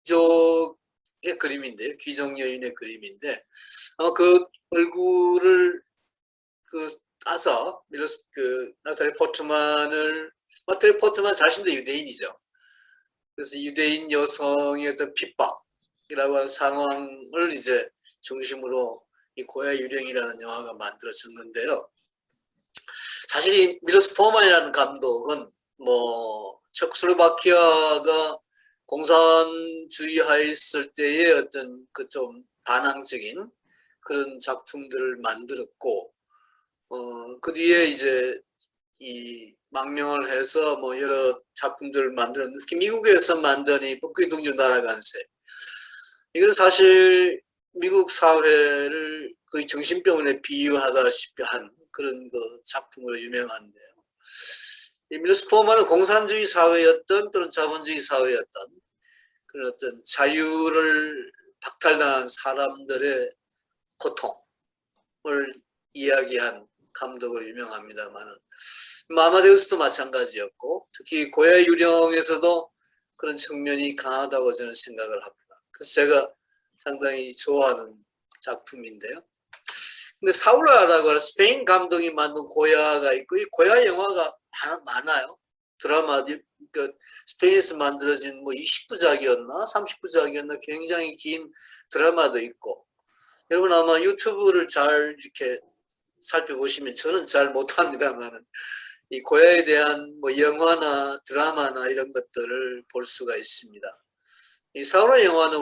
귀족의 그림인데요. 귀족 여인의 그림인데, 그 얼굴을 따서 나탈리 포트만 자신도 유대인이죠. 그래서 유대인 여성의 어떤 핍박이라고 하는 상황을 이제 중심으로 이 고야 유령이라는 영화가 만들어졌는데요. 사실 이 밀로스 포만이라는 감독은 체코슬로바키아가 공산주의하에 있을 때의 어떤 그 좀 반항적인 그런 작품들을 만들었고, 그 뒤에 이제 이 망명을 해서 여러 작품들을 만들었는데, 특히 미국에서 만든 이 복귀 동주 날아간새, 이건 사실 미국 사회를 거의 정신병원에 비유하다시피 한 그런 그 작품으로 유명한데요. 이 밀로스 포만은 공산주의 사회였던 또는 자본주의 사회였던 그런 어떤 자유를 박탈당한 사람들의 고통을 이야기한 감독으로 유명합니다만, 아마데우스도 마찬가지였고, 특히 고야 유령에서도 그런 측면이 강하다고 저는 생각을 합니다. 그래서 제가 상당히 좋아하는 작품인데요. 근데 사울라라고 하는 스페인 감독이 만든 고야가 있고, 이 고야 영화가 많아요. 드라마, 그러니까 스페인에서 만들어진 20부작이었나 30부작이었나 굉장히 긴 드라마도 있고, 여러분 아마 유튜브를 잘 이렇게 살펴보시면, 저는 잘 못합니다만 이 고야에 대한 영화나 드라마나 이런 것들을 볼 수가 있습니다. 이 사울라 영화는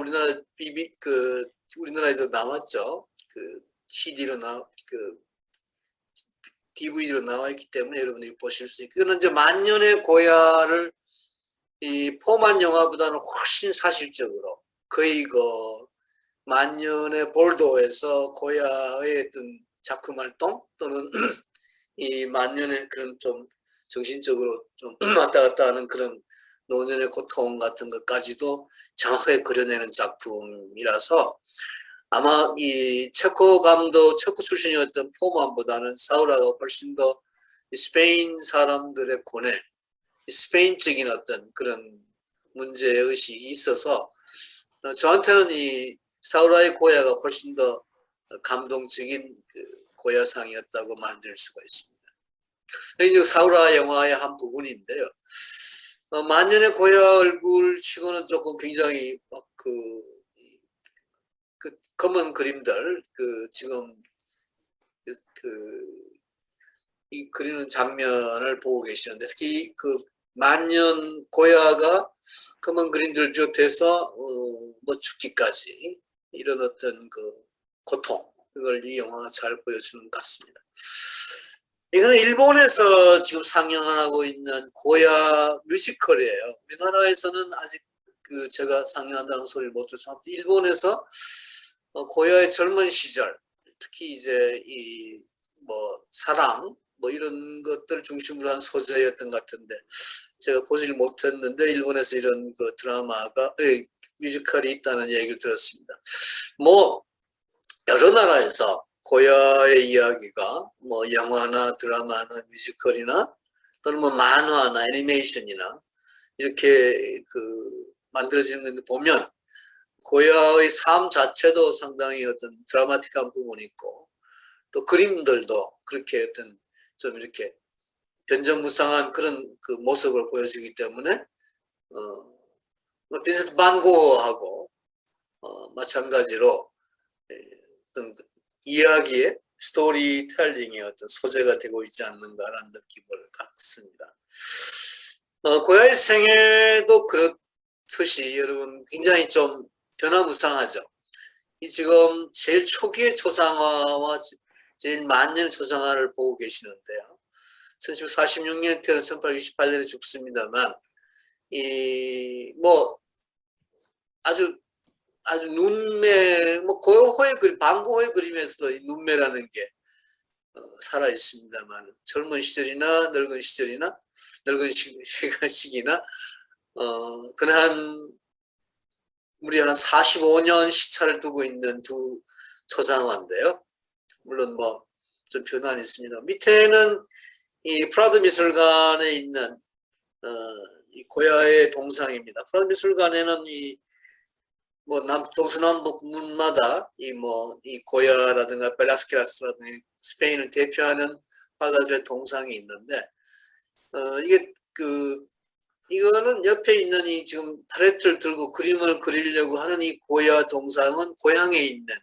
우리나라에도 나왔죠. CD로 DVD로 나와 있기 때문에 여러분들이 보실 수 있고, 이거는 이제 만년의 고야를 이 포만 영화보다는 훨씬 사실적으로 거의 만년의 볼도에서 고야의 어떤 작품 활동 또는 이 만년의 그런 좀 정신적으로 좀 왔다 갔다 하는 그런 노년의 고통 같은 것까지도 정확하게 그려내는 작품이라서, 아마 이 체코 출신이었던 포만보다는 사우라가 훨씬 더 스페인 사람들의 고뇌, 스페인적인 어떤 그런 문제의식이 있어서, 저한테는 이 사우라의 고야가 훨씬 더 감동적인 고야상이었다고 말드릴 수가 있습니다. 이제 사우라 영화의 한 부분인데요. 만년의 고야 얼굴 치고는 조금 굉장히 검은 그림들, 지금 이 그리는 장면을 보고 계시는데, 특히 만년 고야가 검은 그림들을 비롯해서 죽기까지 이런 어떤 고통, 그걸 이 영화가 잘 보여주는 것 같습니다. 이거는 일본에서 지금 상영을 하고 있는 고야 뮤지컬이에요. 우리나라에서는 아직 제가 상영한다는 소리를 못 들어서, 일본에서 고야의 젊은 시절, 특히 이제 사랑 이런 것들 중심으로 한 소재였던 것 같은데, 제가 보질 못했는데 일본에서 이런 드라마가 뮤지컬이 있다는 얘기를 들었습니다. 여러 나라에서 고야의 이야기가 영화나 드라마나 뮤지컬이나 또는 만화나 애니메이션이나 이렇게 만들어지는 건데 보면, 고야의 삶 자체도 상당히 어떤 드라마틱한 부분이 있고, 또 그림들도 그렇게 어떤 좀 이렇게 변전무쌍한 그런 모습을 보여주기 때문에, 빈센트 반 고흐하고 마찬가지로 어떤 이야기의 스토리텔링의 어떤 소재가 되고 있지 않는가라는 느낌을 갖습니다. 고야의 생애도 그렇듯이 여러분 굉장히 좀 변화무쌍하죠. 이 지금 제일 초기의 초상화와 제일 만년의 초상화를 보고 계시는데요. 1746년에 태어나 1868년에 죽습니다만, 아주 눈매, 고요호의 그림, 반고호의 그림에서도 눈매라는 게 살아 있습니다만, 젊은 시절이나 늙은 시절이나 늙은 시기나 그는 무려 한 45년 시차를 두고 있는 두 초상화인데요. 물론 좀 변화는 있습니다. 밑에는 이 프라드 미술관에 있는 이 고야의 동상입니다. 프라드 미술관에는 이 뭐 동서남북 문마다 이 고야라든가 벨라스케라스라든가 스페인을 대표하는 화가들의 동상이 있는데, 이게 이거는 옆에 있는 이 지금 팔레트를 들고 그림을 그리려고 하는 이 고야 동상은 고향에 있는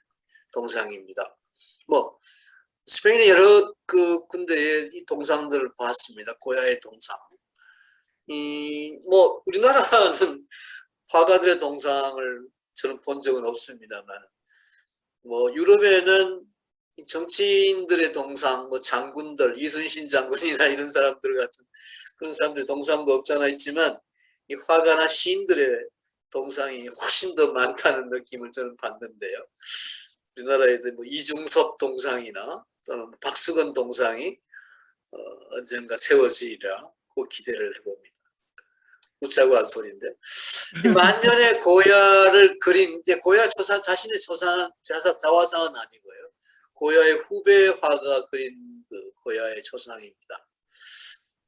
동상입니다. 뭐 스페인의 여러 군데의 이 동상들을 봤습니다. 고야의 동상. 뭐 우리나라는 화가들의 동상을 저는 본 적은 없습니다만, 뭐 유럽에는 정치인들의 동상, 뭐 장군들, 이순신 장군이나 이런 사람들 같은 그런 사람들의 동상도 없잖아 있지만, 이 화가나 시인들의 동상이 훨씬 더 많다는 느낌을 저는 받는데요. 우리나라에도 뭐 이중섭 동상이나 또는 박수건 동상이 언젠가 세워지리라 고 기대를 해봅니다. 웃자고 한 소리인데, 이 만년의 고야를 그린, 이제 고야 초상, 자신의 자화상은 아니고요, 고야의 후배 화가 그린 그 고야의 초상입니다.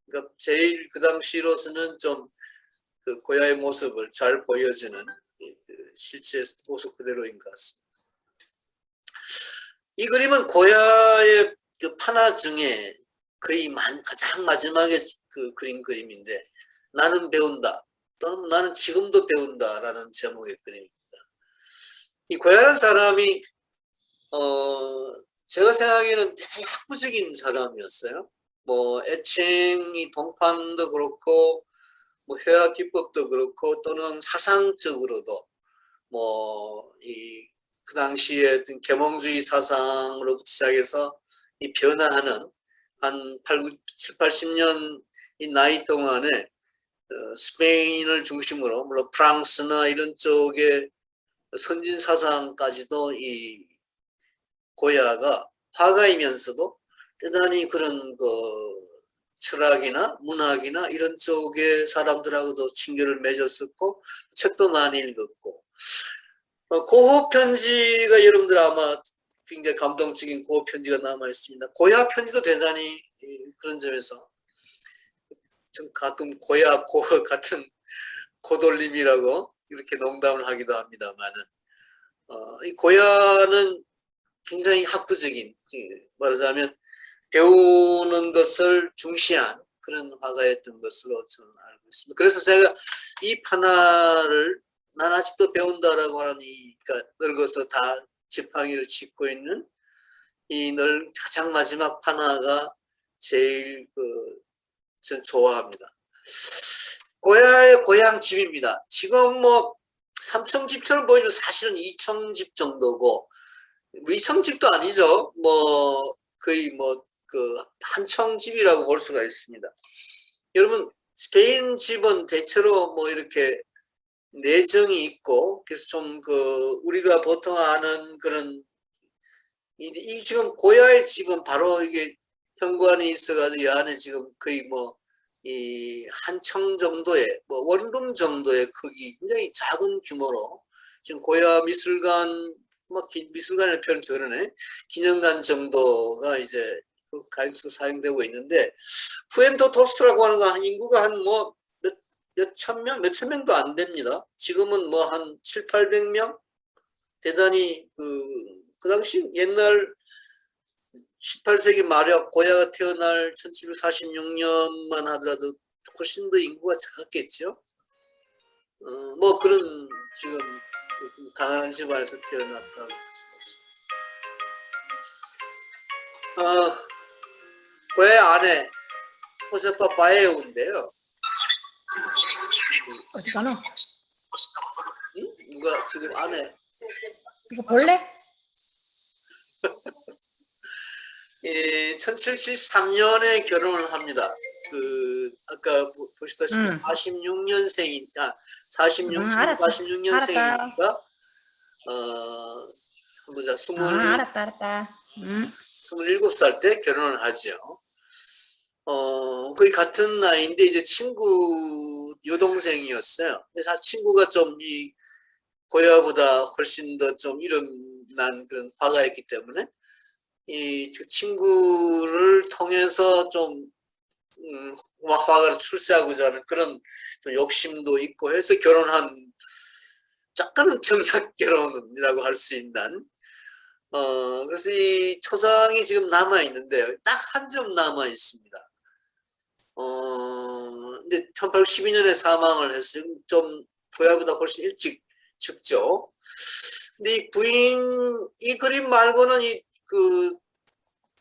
그러니까 제일 그 당시로서는 좀 그 고야의 모습을 잘 보여주는 실제 모습 그대로인 것 같습니다. 이 그림은 고야의 그 판화 중에 거의 가장 마지막에 그린 그림인데, 나는 배운다 또는 나는 지금도 배운다라는 제목의 그림입니다. 이 고야라는 사람이 제가 생각하기에는 대단히 학구적인 사람이었어요. 뭐 애칭이 동판도 그렇고, 뭐 회화 기법도 그렇고, 또는 사상적으로도 뭐 그 당시에 어떤 계몽주의 사상으로부터 시작해서 이 변화하는 한 7, 80년 이 나이 동안에 스페인을 중심으로 물론 프랑스나 이런 쪽의 선진 사상까지도 이 고야가 화가이면서도 대단히 그런 철학이나 문학이나 이런 쪽의 사람들하고도 친교를 맺었었고, 책도 많이 읽었고, 고호 편지가 여러분들 아마 굉장히 감동적인 고호 편지가 남아 있습니다. 고야 편지도 대단히 그런 점에서 좀 가끔 고야 고호 같은 고돌림이라고 이렇게 농담을 하기도 합니다만은, 이 고야는 굉장히 학구적인, 말하자면 배우는 것을 중시한 그런 화가였던 것으로 저는 알고 있습니다. 그래서 제가 이 판화를 난 아직도 배운다라고 하니, 그러니까 늙어서 다 지팡이를 짚고 있는 이 가장 마지막 판화가 제일 전 좋아합니다. 고야의 고향 집입니다. 지금 뭐 3층 집처럼 보이는 사실은 2층 집 정도고, 뭐 2층 집도 아니죠. 뭐 거의 뭐 한층 집이라고 볼 수가 있습니다. 여러분, 스페인 집은 대체로 뭐 이렇게 내정이 있고, 그래서 좀 우리가 보통 아는 그런 이 지금 고야의 집은 바로 이게 현관이 있어가지고 이 안에 지금 거의 뭐 이 한층 정도의 뭐 원룸 정도의 크기, 굉장히 작은 규모로 지금 고야 미술관, 뭐 미술관의 표현 저러네, 기념관 정도가 이제 가격수 사용되고 있는데, 푸엔토토스라고 하는 거 인구가 한 뭐 몇천 명도 안 됩니다. 지금은 뭐 한 7, 800명? 대단히 그 당시 옛날 18세기 말에 고야가 태어날 1746년만 하더라도 훨씬 더 인구가 작았겠죠. 뭐 그런 지금 가난한 집안에서 태어났다고. 고야 안에 호세파 바에우인데요. 어디 가노? 응? 누가 지금 안에 이거 볼래? 1773년에 결혼을 합니다. 아까 보시다시피 46년생인, 46, 알았다. 46년생이니까, 보자, 알았다. 27살 때 결혼을 하죠. 거의 같은 나이인데 이제 친구 여동생이었어요. 그래서 친구가 좀 이 고야보다 훨씬 더 좀 이름난 그런 화가였기 때문에 이 친구를 통해서 좀 화가를 출세하고자 하는 그런 좀 욕심도 있고 해서 결혼한 약간은 정략개론이라고 할 수 있는 그래서 이 초상이 지금 남아 있는데 딱 한 점 남아 있습니다. 근데 1812년에 사망을 했어요. 좀 고야보다 훨씬 일찍 죽죠. 근데 이 부인 이 그림 말고는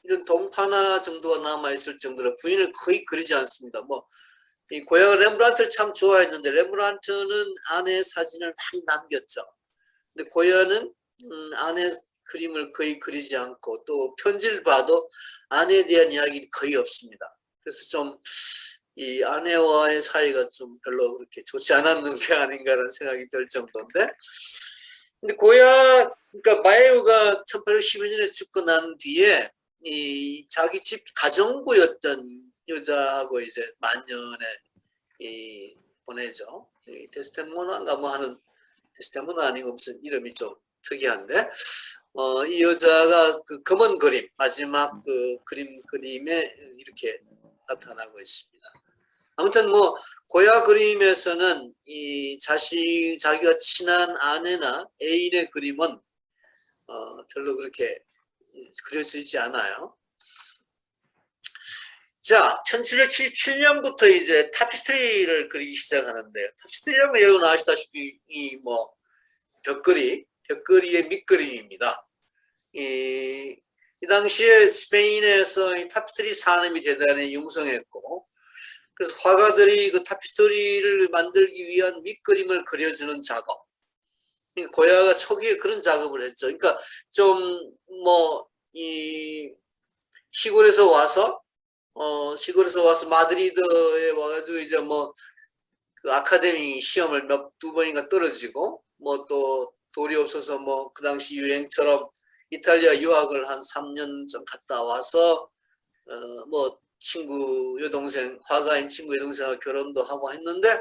이런 동파나 정도가 남아 있을 정도로 부인을 거의 그리지 않습니다. 뭐 이 고야가 렘브란트를 참 좋아했는데 렘브란트는 아내의 사진을 많이 남겼죠. 근데 고야는 아내 그림을 거의 그리지 않고 또 편지를 봐도 아내에 대한 이야기는 거의 없습니다. 그래서 좀 이 아내와의 사이가 좀 별로 그렇게 좋지 않았는 게 아닌가라는 생각이 들 정도인데, 근데 고야 그러니까 마에우가 1812년에 죽고 난 뒤에 이 자기 집 가정부였던 여자하고 이제 만년에 보내죠. 데스데모나인가 뭐 하는, 데스데모나 아니고 무슨 이름이 좀 특이한데, 이 여자가 그 검은 그림 마지막 그 그림에 이렇게 나타나고 있습니다. 아무튼 뭐 고야 그림에서는 이 자기가 친한 아내나 애인의 그림은 별로 그렇게 그려지지 않아요. 자, 1777년부터 이제 타피스트리를 그리기 시작하는데요. 타피스트리라면 여러분 아시다시피 이 뭐 벽걸이의 밑그림입니다. 이 당시에 스페인에서 이 타피스트리 산업이 대단히 융성했고, 그래서 화가들이 그 타피스트리를 만들기 위한 밑그림을 그려주는 작업. 고야가 초기에 그런 작업을 했죠. 그러니까 좀 뭐 이 시골에서 와서 마드리드에 와가지고 이제 뭐 그 아카데미 시험을 두 번인가 떨어지고, 뭐 또 돌이 없어서 뭐 그 당시 유행처럼 이탈리아 유학을 한 3년 좀 갔다 와서 뭐 친구 여동생, 화가인 친구 여동생과 결혼도 하고 했는데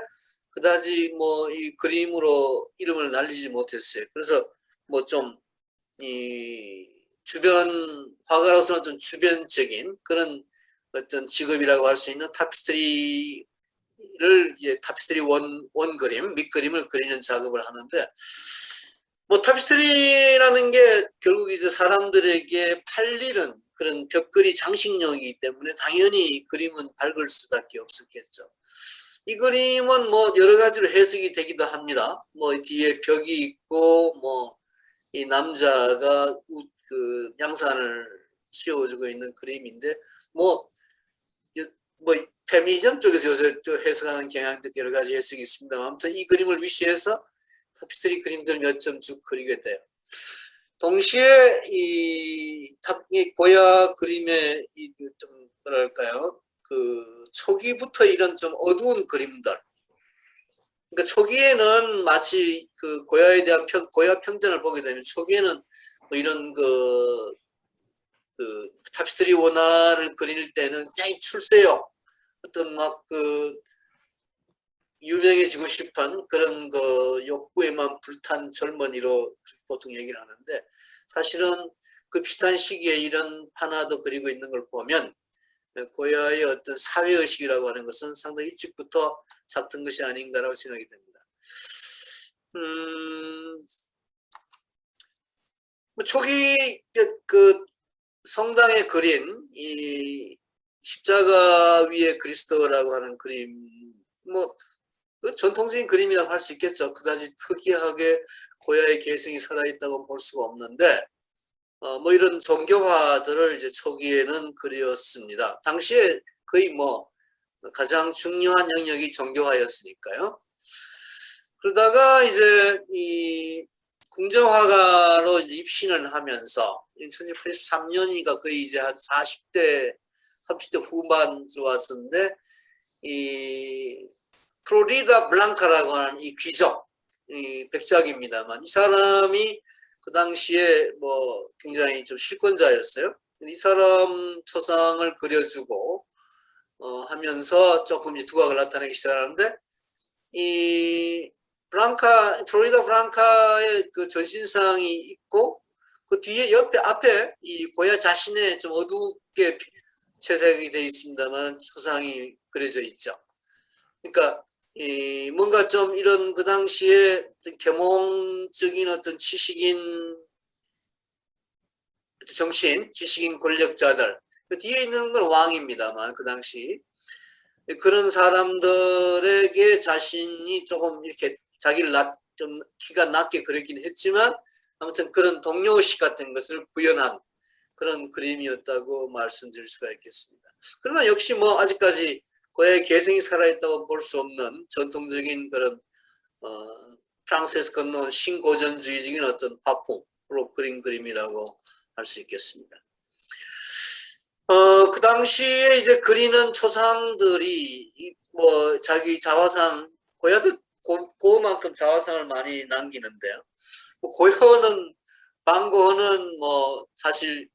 그다지 뭐 이 그림으로 이름을 날리지 못했어요. 그래서 뭐 좀 이 주변 화가로서는 좀 주변적인 그런 어떤 직업이라고 할 수 있는 타피스트리를 이제 타피스트리 원 그림, 밑그림을 그리는 작업을 하는데, 뭐 타피스트리라는 게 결국 이제 사람들에게 팔리는 그런 벽걸이 장식용이기 때문에 당연히 그림은 밝을 수밖에 없었겠죠. 이 그림은 뭐 여러 가지로 해석이 되기도 합니다. 뭐 뒤에 벽이 있고 뭐 이 남자가 그 양산을 씌워주고 있는 그림인데, 뭐 페미니즘 쪽에서 요새 해석하는 경향도 여러 가지 해석이 있습니다. 아무튼 이 그림을 위시해서 타피스트리 그림들 몇 점 쭉 그리게 돼요. 동시에 이 고야 그림의 좀 뭐랄까요, 그 초기부터 이런 좀 어두운 그림들, 그러니까 초기에는 마치 그 고야에 대한 고야 평전을 보게 되면 초기에는 뭐 이런 그 타피스트리 원화를 그릴 때는 그냥 출세요. 어떤 막 그 유명해지고 싶은 그런 그 욕구에만 불탄 젊은이로 보통 얘기를 하는데, 사실은 그 비슷한 시기에 이런 판화도 그리고 있는 걸 보면 고야의 어떤 사회의식이라고 하는 것은 상당히 일찍부터 잦던 것이 아닌가라고 생각이 됩니다. 초기 그 성당에 그린 이 십자가 위에 그리스도라고 하는 그림, 뭐 전통적인 그림이라고 할 수 있겠죠. 그다지 특이하게 고야의 개성이 살아있다고 볼 수가 없는데, 뭐 이런 종교화들을 이제 초기에는 그렸습니다. 당시에 거의 뭐 가장 중요한 영역이 종교화였으니까요. 그러다가 이제 이 궁정화가로 이제 입신을 하면서 1983년이니까 거의 이제 한 40대, 30대 후반 들어왔었는데, 이 플로리다 블랑카라고 하는 이 귀족, 이 백작입니다만, 이 사람이 그 당시에 뭐 굉장히 좀 실권자였어요. 이 사람 초상을 그려주고 하면서 조금 이제 두각을 나타내기 시작하는데, 이 플로리다 블랑카의 그 전신상이 있고 그 뒤에 앞에 이 고야 자신의 좀 어둡게 채색이 되어 있습니다만 초상이 그려져 있죠. 그러니까 뭔가 좀 이런 그 당시에 어떤 계몽적인 어떤 지식인 권력자들, 그 뒤에 있는 건 왕입니다만, 그 당시. 그런 사람들에게 자신이 조금 이렇게 자기를 좀 키가 낮게 그렸긴 했지만, 아무튼 그런 동료의식 같은 것을 구현한 그런 그림이었다고 말씀드릴 수가 있겠습니다. 그러나 역시 뭐 아직까지 고야의 개성이 살아있다고 볼 수 없는 전통적인 그런 프랑스에서 건너온 신고전주의적인 어떤 화풍으로 그린 그림이라고 할 수 있겠습니다. 그 당시에 이제 그리는 초상들이 뭐 자기 자화상, 고야도 그만큼 자화상을 많이 남기는데요. 뭐 고야는 방고는 뭐 사실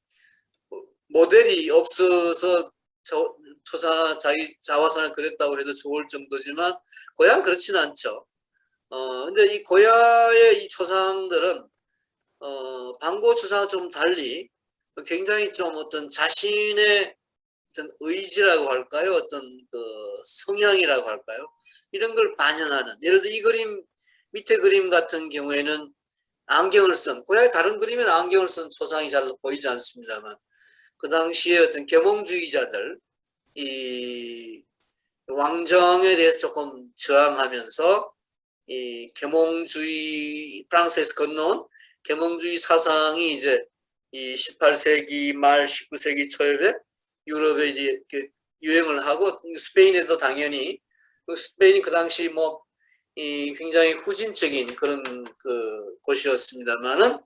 모델이 없어서 자기 자화상을 그렸다고 해도 좋을 정도지만 고야는 그렇진 않죠. 근데 이 고야의 이 초상들은 방고 초상과 좀 달리 굉장히 좀 어떤 자신의 어떤 의지라고 할까요? 어떤 그 성향이라고 할까요? 이런 걸 반영하는. 예를 들어 이 그림, 밑에 그림 같은 경우에는 안경을 쓴, 고야의 다른 그림에는 안경을 쓴 초상이 잘 보이지 않습니다만, 그 당시에 어떤 계몽주의자들, 이 왕정에 대해서 조금 저항하면서 이 계몽주의, 프랑스에서 건너온 계몽주의 사상이 이제 이 18세기 말 19세기 초에 유럽에 이제 유행을 하고, 스페인에도 당연히, 스페인이 그 당시 뭐 이 굉장히 후진적인 그런 그 곳이었습니다만은,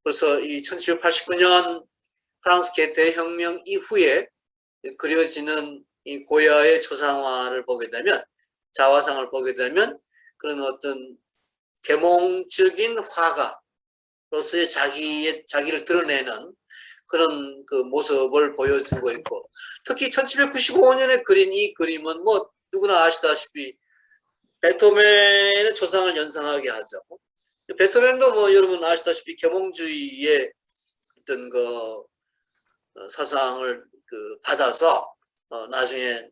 벌써 이 1789년 프랑스 대혁명 이후에 그려지는 이 고야의 초상화를 보게 되면, 자화상을 보게 되면 그런 어떤 계몽적인 화가로서의 자기를 드러내는 그런 그 모습을 보여주고 있고, 특히 1795년에 그린 이 그림은 뭐 누구나 아시다시피 베토벤의 초상을 연상하게 하죠. 베토벤도 뭐 여러분 아시다시피 계몽주의의 어떤 그 사상을 그 받아서 나중에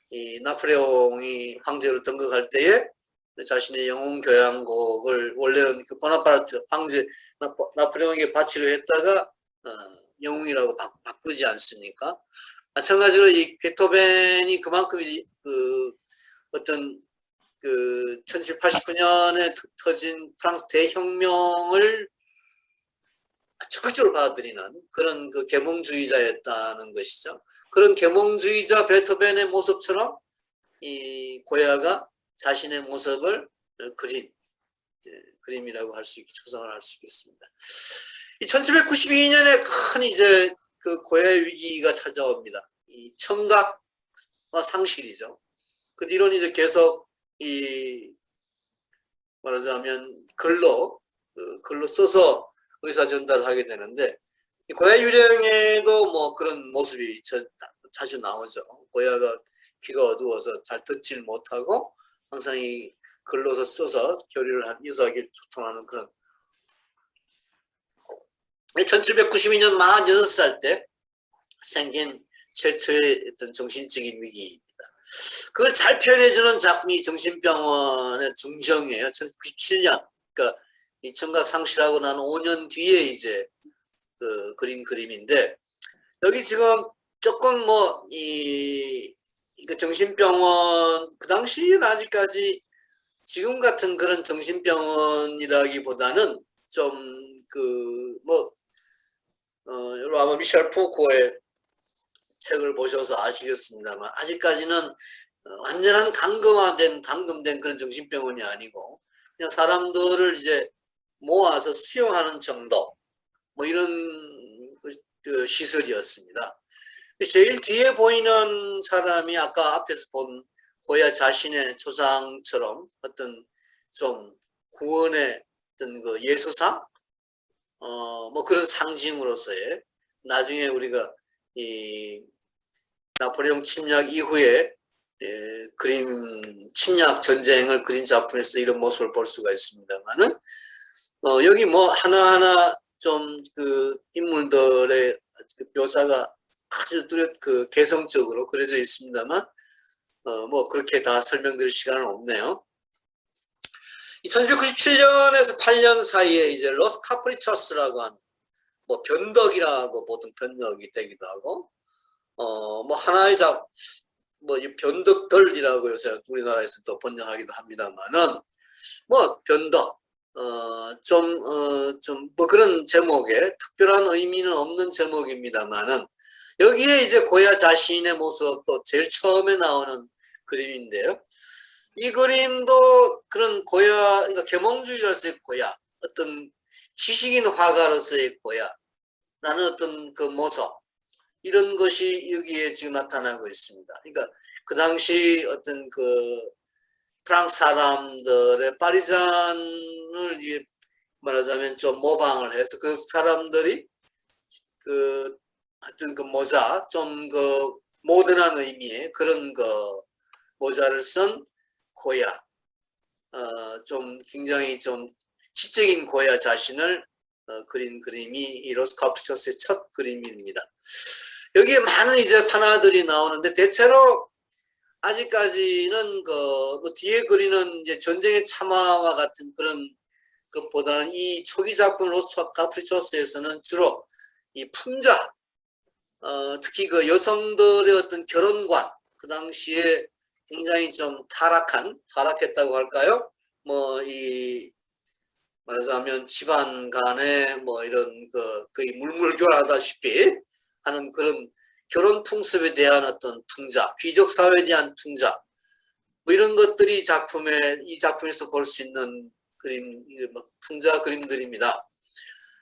이 나폴레옹이 황제로 등극할 때에 자신의 영웅 교향곡을 원래는 그 보나파르트 황제 나폴레옹에게 바치려 했다가 영웅이라고 바꾸지 않습니까? 마찬가지로 이 베토벤이 그만큼 그 어떤 그 1789년에 터진 프랑스 대혁명을 적극적으로 받아들이는 그런 그 계몽주의자였다는 것이죠. 그런 계몽주의자 베토벤의 모습처럼 이 고야가 자신의 모습을 그린 그림이라고 초상을 할 수 있겠습니다. 이 1792년에 큰 이제 그 고야의 위기가 찾아옵니다. 이 청각과 상실이죠. 그 뒤로는 이제 계속 말하자면 글로 써서 의사 전달을 하게 되는데, 이 고야 유령에도 뭐 그런 모습이 자주 나오죠. 고야가 귀가 어두워서 잘 듣질 못하고 항상 이 글로서 써서 교류를 유사하게 소통하는 그런. 1792년 46살 때 생긴 최초의 어떤 정신적인 위기입니다. 그걸 잘 표현해주는 작품이 정신병원의 중정이에요. 1997년. 그러니까 이 청각 상실하고 난 5년 뒤에 이제 그린 그림인데, 여기 지금 조금 뭐 정신병원, 그 당시에는 아직까지 지금 같은 그런 정신병원이라기보다는 좀 여러분 아마 미셸 푸코의 책을 보셔서 아시겠습니다만, 아직까지는 완전한 감금된 그런 정신병원이 아니고 그냥 사람들을 이제 모아서 수용하는 정도, 뭐 이런 그 시설이었습니다. 제일 뒤에 보이는 사람이 아까 앞에서 본 고야 자신의 초상처럼 어떤 좀 구원의 어떤 그 예수상, 뭐 그런 상징으로서의, 나중에 우리가 이 나폴레옹 침략 이후에 침략 전쟁을 그린 작품에서 이런 모습을 볼 수가 있습니다만은, 여기 뭐 하나하나 좀 그 인물들의 그 묘사가 아주 뚜렷 개성적으로 그려져 있습니다만, 뭐 그렇게 다 설명드릴 시간은 없네요. 1997년에서 8년 사이에 이제 로스 카프리초스라고 하는 뭐 변덕이라고 보통 변덕이 되기도 하고 뭐 하나의 뭐 이 변덕들이라고 요새 우리나라에서 또 번역하기도 합니다만은 뭐 변덕 좀 뭐 그런 제목에 특별한 의미는 없는 제목입니다만은 여기에 이제 고야 자신의 모습도 제일 처음에 나오는 그림인데요. 이 그림도 그런 고야, 그러니까 계몽주의로서의 고야, 어떤 지식인 화가로서의 고야, 라는 어떤 그 모습, 이런 것이 여기에 지금 나타나고 있습니다. 그러니까 그 당시 어떤 그 프랑스 사람들의 파리잔을 이제 말하자면 좀 모방을 해서 그 사람들이 그 하여튼 그 모자, 좀 그 모던한 의미의 그런 그 모자를 쓴 고야, 좀 굉장히 좀 지적인 고야 자신을 그린 그림이 이 로스 카프리초스의 첫 그림입니다. 여기에 많은 이제 판화들이 나오는데 대체로 아직까지는 뭐 뒤에 그리는 이제 전쟁의 참화와 같은 그런 것보다는 이 초기 작품 로스 카프리초스에서는 주로 이 풍자, 특히 그 여성들의 어떤 결혼관, 그 당시에 굉장히 좀 타락했다고 할까요? 뭐 말하자면 집안 간에 뭐 이런 거의 물물교환하다시피 하는 그런 결혼 풍습에 대한 어떤 풍자, 귀족 사회에 대한 풍자, 뭐 이런 것들이 이 작품에서 볼 수 있는 그림, 풍자 그림들입니다.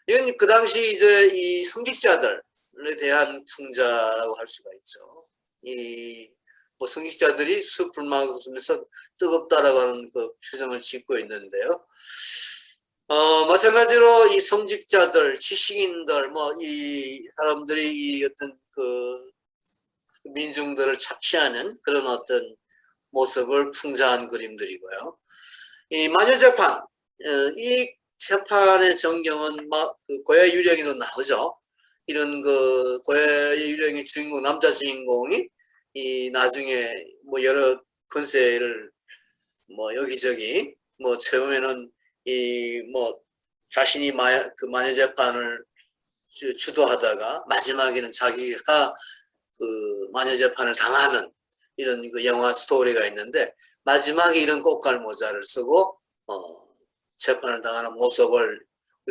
이건 그 당시 이제 이 성직자들에 대한 풍자라고 할 수가 있죠. 뭐 성직자들이 숯불망을 웃으면서 뜨겁다라고 하는 그 표정을 짓고 있는데요. 마찬가지로 이 성직자들, 지식인들, 뭐 이 사람들이 이 어떤 그 민중들을 착취하는 그런 어떤 모습을 풍자한 그림들이고요. 이 마녀재판, 이 재판의 전경은 그 고야 유령에도 나오죠. 이런 그 고야 유령의 주인공, 남자 주인공이 이 나중에 뭐 여러 권세를 뭐 여기저기 뭐 처음에는 이 뭐 자신이 그 마녀 재판을 주도하다가 마지막에는 자기가 그 마녀 재판을 당하는 이런 그 영화 스토리가 있는데 마지막에 이런 꽃갈 모자를 쓰고 재판을 당하는 모습을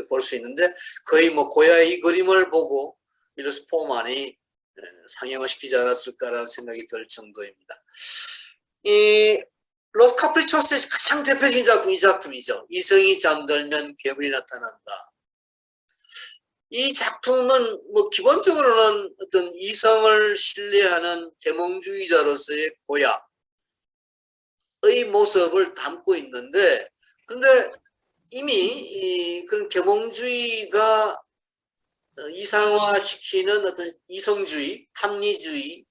볼 수 있는데 거의 뭐 고야의 이 그림을 보고 미로스 포만이 상영시키지 않았을까라는 생각이 들 정도입니다. 이 로스 카프리초스의 가장 대표적인 작품 이 작품이죠. 이성이 잠들면 괴물이 나타난다. 이 작품은 뭐 기본적으로는 어떤 이성을 신뢰하는 계몽주의자로서의 고야의 모습을 담고 있는데, 근데 이미 그런 계몽주의가 이상화시키는 어떤 이성주의, 합리주의의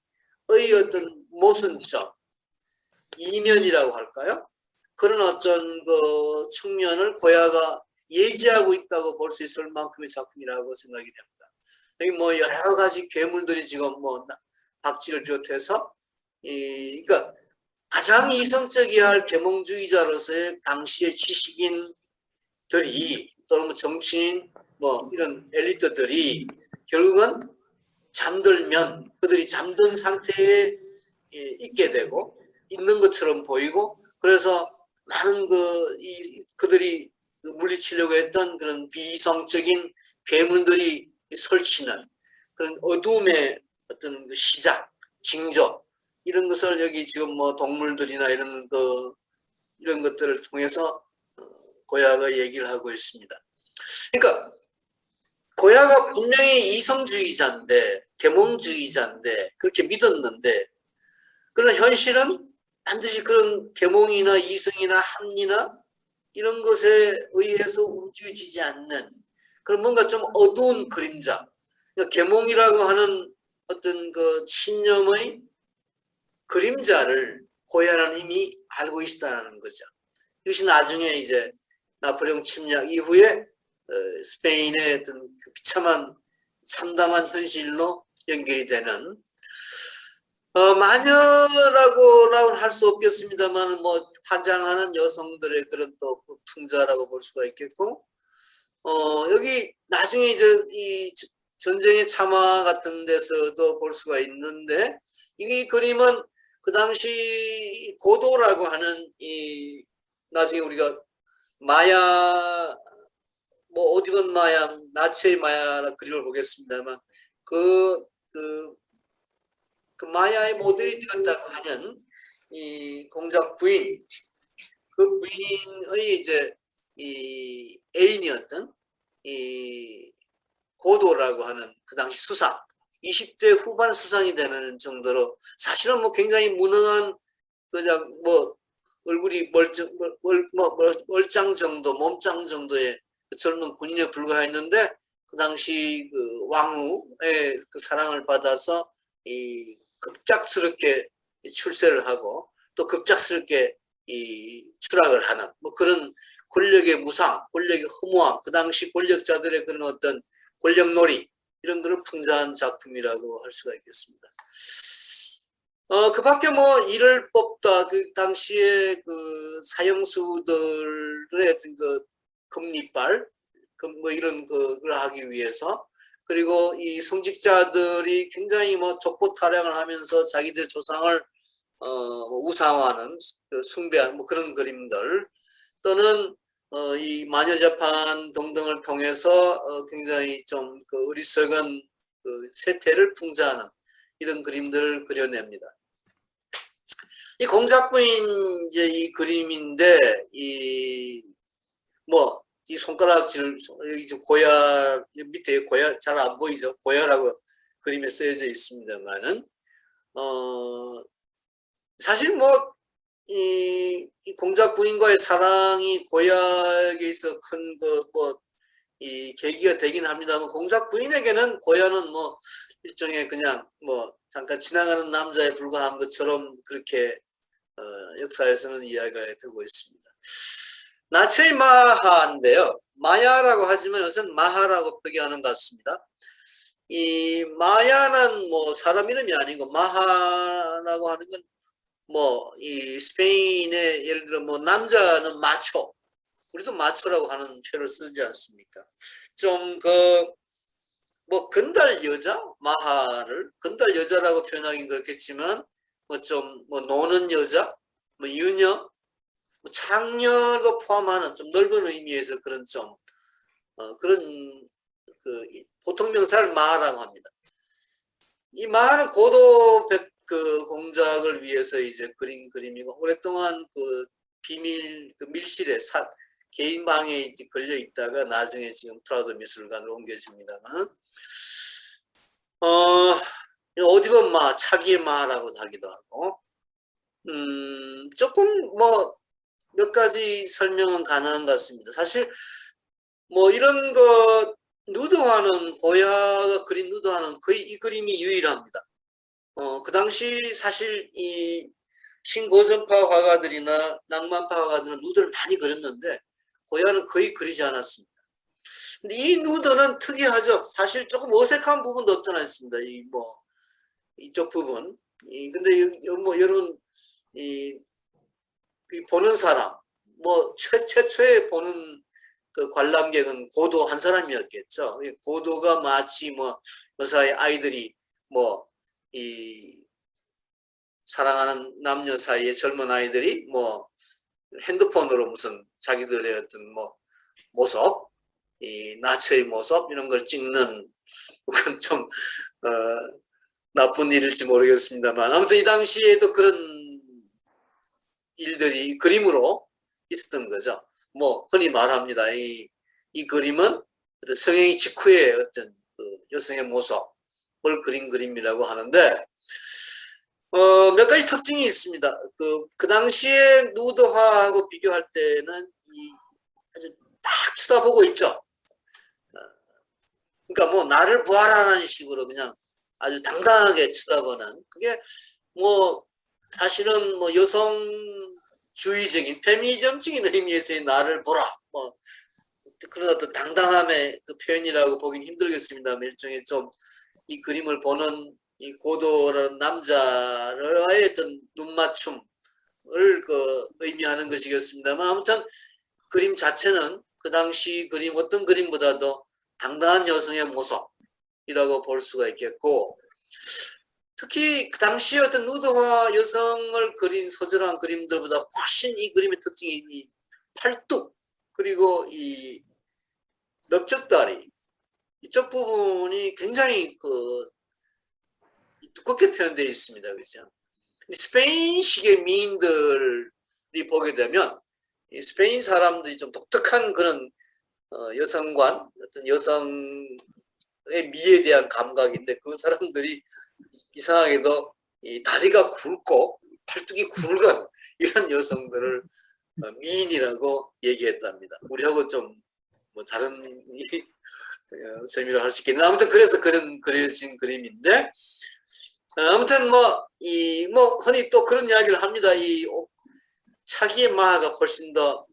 어떤 모순점, 이면이라고 할까요? 그런 어떤 그 측면을 고야가 예지하고 있다고 볼 수 있을 만큼의 작품이라고 생각이 됩니다. 여기 뭐 여러 가지 괴물들이 지금 뭐 박쥐를 비롯해서 그러니까 가장 이성적이어야 할 계몽주의자로서의 당시의 지식인들이 또는 뭐 정치인 뭐 이런 엘리트들이 결국은 잠들면 그들이 잠든 상태에 있게 되고 있는 것처럼 보이고 그래서 많은 그들이 물리치려고 했던 그런 비이성적인 괴물들이 설치는 그런 어둠의 어떤 그 시작, 징조 이런 것을 여기 지금 뭐 동물들이나 이런 것들을 통해서 고야가 얘기를 하고 있습니다. 그러니까 고야가 분명히 이성주의자인데 계몽주의자인데 그렇게 믿었는데 그런 현실은 반드시 그런 계몽이나 이성이나 합리나 이런 것에 의해서 움직여지지 않는 그런 뭔가 좀 어두운 그림자. 그러니까 계몽이라고 하는 어떤 그 신념의 그림자를 고야는 이미 알고 있다는 거죠. 이것이 나중에 이제 나폴레옹 침략 이후에 스페인의 어떤 그 비참한 참담한 현실로 연결이 되는 마녀라고는 할 수 없겠습니다만, 뭐, 환장하는 여성들의 그런 또 풍자라고 볼 수가 있겠고, 여기 나중에 이제 이 전쟁의 참화 같은 데서도 볼 수가 있는데, 이 그림은 그 당시 고도라고 하는 이, 나중에 우리가 마야, 뭐, 어디건 마야, 나체의 마야라 그림을 보겠습니다만, 그, 그, 그 마야의 모델이 되었다고 하는 이 공작 부인, 그 부인의 이제 이 애인이었던 이 고도라고 하는 그 당시 수상, 20대 후반 수상이 되는 정도로 사실은 뭐 굉장히 무능한 그냥 뭐 얼굴이 멀짱 정도, 몸짱 정도의 그 젊은 군인에 불과했는데 그 당시 그 왕후의 그 사랑을 받아서 이 급작스럽게 출세를 하고 또 급작스럽게 이 추락을 하는 뭐 그런 권력의 무상, 권력의 허무함, 그 당시 권력자들의 그런 어떤 권력놀이 이런 거를 풍자한 작품이라고 할 수가 있겠습니다. 그 밖에 뭐 이를 뽑다 그 당시에 그 사형수들의 어떤 그 금리빨 뭐 이런 그걸 하기 위해서 그리고 이 성직자들이 굉장히 뭐 족보 타령을 하면서 자기들 조상을 뭐 우상화하는 그 숭배하는 뭐 그런 그림들 또는 이 마녀재판 등등을 통해서 굉장히 좀 그 어리석은 그 세태를 풍자하는 이런 그림들을 그려냅니다. 이 공작부인 이제 이 그림인데 이 뭐 이 손가락질 여기 좀 고야 밑에 고야 잘 안 보이죠? 고야라고 그림에 쓰여져 있습니다만은 사실 뭐 이 공작 부인과의 사랑이 고야에게 있어 큰 그 뭐 이 계기가 되긴 합니다만 공작 부인에게는 고야는 뭐 일종의 그냥 뭐 잠깐 지나가는 남자에 불과한 것처럼 그렇게 역사에서는 이야기가 되고 있습니다. 나체의 마하인데요. 마야라고 하지만 요새는 마하라고 표기하는 것 같습니다. 이 마야는 뭐 사람 이름이 아니고 마하라고 하는 건 뭐 이 스페인의 예를 들어 뭐 남자는 마초, 우리도 마초라고 하는 표현을 쓰지 않습니까? 좀 그 뭐 건달 여자 마하를 건달 여자라고 표현하긴 그렇겠지만 뭐 좀 뭐 노는 여자, 뭐 유녀, 뭐 창녀도 포함하는 좀 넓은 의미에서 그런 좀 그런 그 보통 명사를 마하라고 합니다. 이 마하는 고도 그 공작을 위해서 이제 그린 그림이고 오랫동안 그 비밀 그 밀실에 개인 방에 이제 걸려 있다가 나중에 지금 프라도 미술관으로 옮겨집니다만 어디 보면 마 차기의 마라고 하기도 하고 조금 뭐 몇 가지 설명은 가능한 것 같습니다. 사실 뭐 이런 거 누드화는 고야가 그린 누드화는 거의 이 그림이 유일합니다. 그 당시 사실 이 신고전파 화가들이나 낭만파 화가들은 누드를 많이 그렸는데 고야는 거의 그리지 않았습니다. 근데 이 누드는 특이하죠. 사실 조금 어색한 부분도 없지 않아 있습니다. 이 뭐 이쪽 부분. 근데 뭐 여러분 이 보는 사람 뭐 최초에 보는 그 관람객은 고도 한 사람이었겠죠. 고도가 마치 뭐 여사의 아이들이 뭐 이 사랑하는 남녀 사이에 젊은 아이들이 뭐 핸드폰으로 무슨 자기들의 어떤 뭐 모습, 이 나체의 모습 이런 걸 찍는 그건 좀 나쁜 일일지 모르겠습니다만 아무튼 이 당시에도 그런 일들이 그림으로 있었던 거죠. 뭐 흔히 말합니다. 이 그림은 성행위 직후의 어떤 그 여성의 모습을 그린 그림이라고 하는데 몇 가지 특징이 있습니다. 그 당시에 누드화하고 비교할 때는 아주 딱 쳐다보고 있죠. 그러니까 뭐 나를 보아라는 식으로 그냥 아주 당당하게 쳐다보는 그게 뭐 사실은 뭐 여성주의적인 페미니즘적인 의미에서의 나를 보라 뭐 그런 어떤 당당함의 그 표현이라고 보긴 힘들겠습니다만 일종의 좀 이 그림을 보는 이 고도라는 남자와의 어떤 눈맞춤을 의미하는 것이겠습니다만, 아무튼 그림 자체는 그 당시 그림 어떤 그림보다도 당당한 여성의 모습이라고 볼 수가 있겠고, 특히 그 당시 어떤 누드화 여성을 그린 소절한 그림들보다 훨씬 이 그림의 특징이 이 팔뚝, 그리고 이 넓적다리 이쪽 부분이 굉장히 두껍게 표현되어 있습니다. 그죠? 스페인식의 미인들이 보게 되면 이 스페인 사람들이 좀 독특한 그런 여성관, 어떤 여성의 미에 대한 감각인데, 그 사람들이 이상하게도 이 다리가 굵고 팔뚝이 굵은 이런 여성들을 미인이라고 얘기했답니다. 우리하고 좀 뭐 다른 재미로 할 수 있겠는데, 아무튼 그래서 그려진 그림인데, 아무튼 흔히 또 그런 이야기를 합니다. 이 차기의 마하가 훨씬 더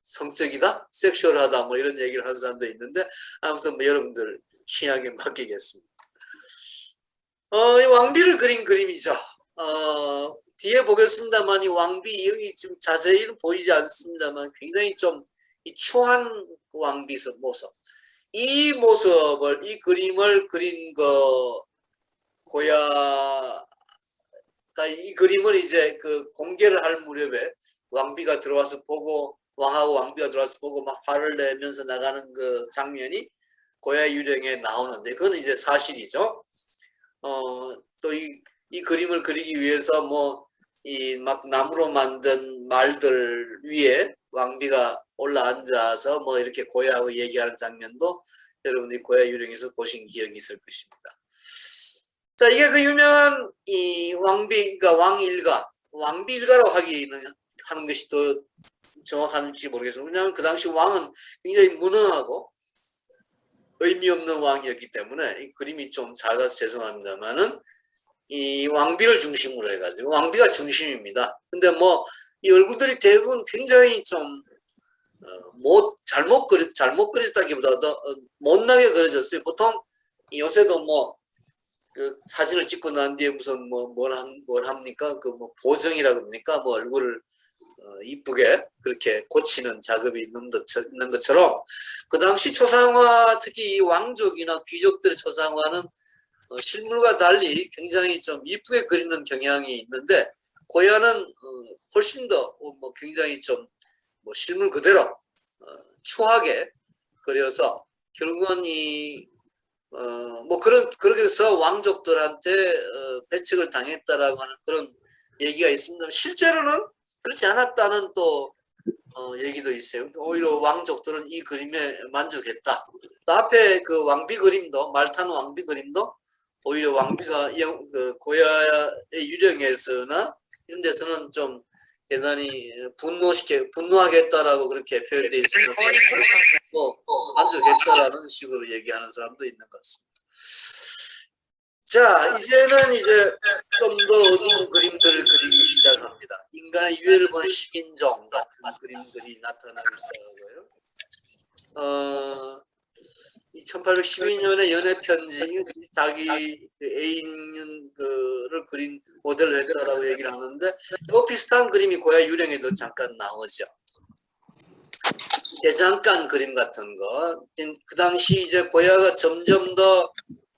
성적이다, 섹슈얼하다, 뭐 이런 얘기를 하는 사람도 있는데, 아무튼 뭐 여러분들 취향에 맡기겠습니다. 이 왕비를 그린 그림이죠. 뒤에 보겠습니다만, 이 왕비, 여기 지금 자세히는 보이지 않습니다만, 굉장히 좀 이 추한 왕비 모습. 이 모습을, 이 그림을 그린 고야가 이 그림을 이제 공개를 할 무렵에 왕비가 들어와서 보고, 왕하고 왕비가 들어와서 보고 막 화를 내면서 나가는 그 장면이 고야 유령에 나오는데, 그건 이제 사실이죠. 또 이 그림을 그리기 위해서 막 나무로 만든 말들 위에 왕비가 올라앉아서 이렇게 고야하고 얘기하는 장면도 여러분들이 고야 유령에서 보신 기억이 있을 것입니다. 자, 이게 그 유명한 이 왕비가 왕비 일가라고 하는 것이 더 정확한지 모르겠습니다. 왜냐하면 그 당시 왕은 굉장히 무능하고 의미 없는 왕이었기 때문에 이 그림이 좀 작아서 죄송합니다만은, 이 왕비를 중심으로 해가지고 왕비가 중심입니다. 근데 이 얼굴들이 대부분 굉장히 좀 잘못 그렸다기보다도 못나게 그려졌어요. 보통 요새도 그 사진을 찍고 난 뒤에 무슨 뭘 합니까? 보정이라고 합니까? 얼굴을 이쁘게 그렇게 고치는 작업이 있는 것처럼, 그 당시 초상화, 특히 이 왕족이나 귀족들의 초상화는 실물과 달리 굉장히 좀 이쁘게 그리는 경향이 있는데, 고야는 훨씬 더 굉장히 좀 실물 그대로 추하게 그려서 결국은 그렇게 해서 왕족들한테 배척을 당했다라고 하는 그런 얘기가 있습니다. 실제로는 그렇지 않았다는 또 얘기도 있어요. 오히려 왕족들은 이 그림에 만족했다. 또 앞에 그 왕비 그림도, 말탄 왕비 그림도 오히려 왕비가 고야의 유령에서나 이런 데서는 좀 대단히 분노하겠다라고 그렇게 표현되어 있으면 만족했다라는 식으로 얘기하는 사람도 있는 것 같습니다. 자, 이제는 좀 더 어두운 그림들을 그리기 시작합니다. 인간의 유해를 보는 식인종 같은 그림들이 나타나기 시작하고요. 1812년에 연애 편지, 자기 애인을 그린 모델을 했다라고 얘기를 하는데, 또 비슷한 그림이 고야 유령에도 잠깐 나오죠. 대장간 그림 같은 거. 그 당시 고야가 점점 더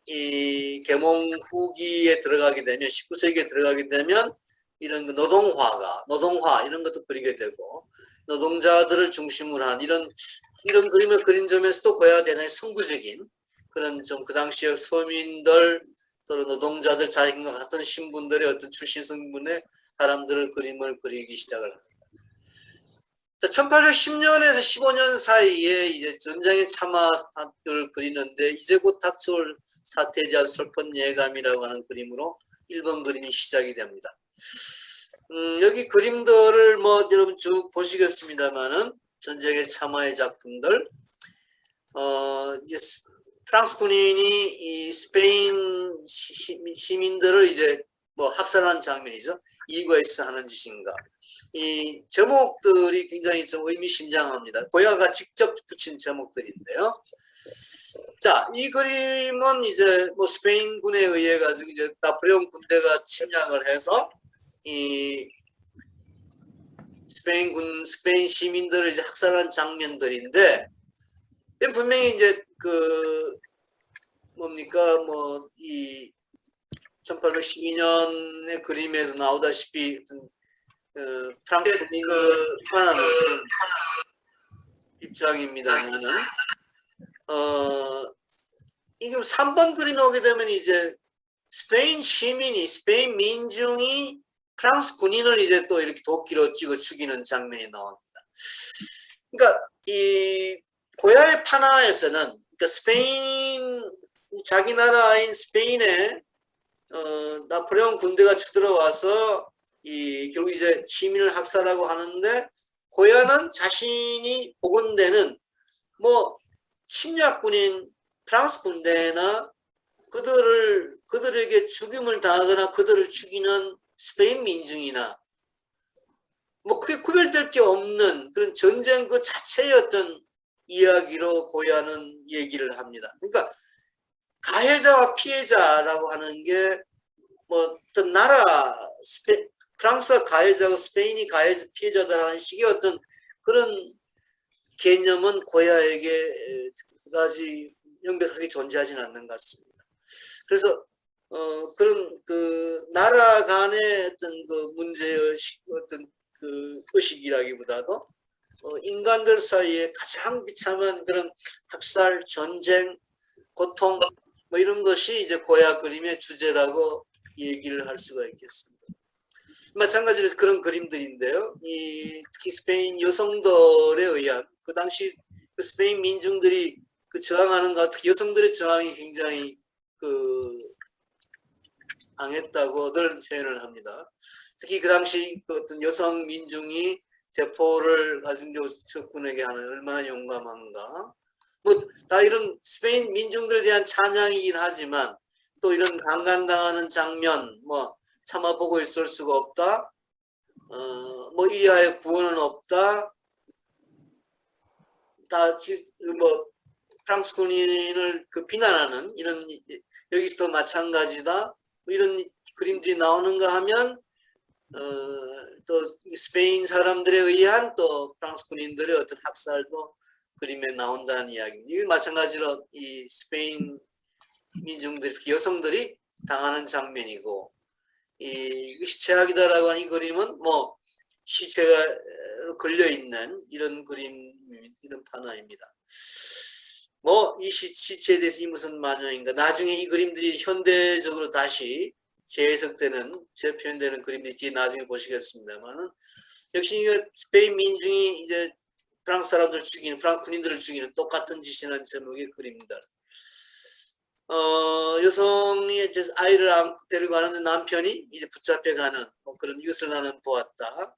이 계몽 후기에 들어가게 되면, 19세기에 들어가게 되면 이런 노동화 이런 것도 그리게 되고, 노동자들을 중심으로 한 이런 그림을 그린 점에서도 고야가 대단히 선구적인 그런 좀 그 당시에 서민들 또는 노동자들 자신과 같은 신분들의 어떤 출신 성분의 사람들을 그림을 그리기 시작을 합니다. 1810년에서 15년 사이에 이제 전쟁의 참화를 그리는데, 이제 곧 닥쳐올 사태에 대한 슬픈 예감이라고 하는 그림으로 1번 그림이 시작이 됩니다. 여기 그림들을 여러분 쭉 보시겠습니다만은, 전쟁의 참화의 작품들, 이제 프랑스 군인이 이 스페인 시민들을 이제 학살하는 장면이죠. 이거에서 하는 짓인가. 이 제목들이 굉장히 좀 의미심장합니다. 고야가 직접 붙인 제목들인데요. 자, 이 그림은 이제 뭐 스페인군에 의해 가지고 이제 나폴레옹 군대가 침략을 해서 이 스페인 시민들을 이제 학살한 장면들인데, 분명히 이제 그 뭡니까 뭐 이 1812년의 그림에서 나오다시피 프랑스 군인을 하는 입장입니다만은 이게 3번 그림에 오게 되면 이제 스페인 시민이 스페인 민중이 프랑스 군인을 이제 또 이렇게 도끼로 찍어 죽이는 장면이 나옵니다. 그러니까 이 고야의 파나에서는 그러니까 스페인 자기 나라인 스페인에 나폴레옹 군대가 쳐들어와서 결국 이제 시민을 학살하고 하는데 고야는 자신이 복원되는 뭐 침략군인 프랑스 군대나 그들에게 죽임을 당하거나 그들을 죽이는 스페인 민중이나 뭐 크게 구별될 게 없는 그런 전쟁 그 자체의 어떤 이야기로 고야는 얘기를 합니다. 그러니까 가해자와 피해자라고 하는 게 뭐 어떤 나라 프랑스가 가해자고 스페인이 가해자 피해자다라는 식의 어떤 그런 개념은 고야에게 그다지 명백하게 존재하지는 않는 것 같습니다. 그래서 그런 그 나라 간의 어떤 그 문제의식 어떤 그 의식이라기보다도 인간들 사이에 가장 비참한 그런 학살, 전쟁, 고통 뭐 이런 것이 이제 고야 그림의 주제라고 얘기를 할 수가 있겠습니다. 마찬가지로 그런 그림들인데요. 특히 스페인 여성들에 의한 그 당시 그 스페인 민중들이 그 저항하는 것, 특히 여성들의 저항이 굉장히 그 강했다고들 표현을 합니다. 특히 그 당시 그 어떤 여성 민중이 대포를 가지고 적군에게 하는 얼마나 용감한가. 뭐 다 이런 스페인 민중들에 대한 찬양이긴 하지만 또 이런 강간당하는 장면 뭐 참아보고 있을 수가 없다. 뭐 이리하여 구원은 없다. 다 뭐 프랑스 군인을 그 비난하는 이런 여기서도 마찬가지다. 뭐 이런 그림들이 나오는가 하면 또 스페인 사람들에 의한 또 프랑스 군인들의 어떤 학살도 그림에 나온다는 이야기입니다. 이 마찬가지로 이 스페인 민중들, 여성들이 당하는 장면이고, 이 시체학이다라고 하는 이 그림은 뭐 시체가 걸려 있는 이런 그림, 이런 판화입니다. 뭐 이 시체에 대해서 무슨 마녀인가? 나중에 이 그림들이 현대적으로 다시 재해석되는, 재표현되는 그림들이 뒤에 나중에 보시겠습니다만은 역시 스페인 민중이 이제 프랑스 사람들 죽이는, 프랑스 군인들을 죽이는 똑같은 짓이라는 제목의 그림입니다. 여성이 이제 아이를 안고 데리고 가는데 남편이 이제 붙잡혀가는 뭐 그런 이것을 나는 보았다.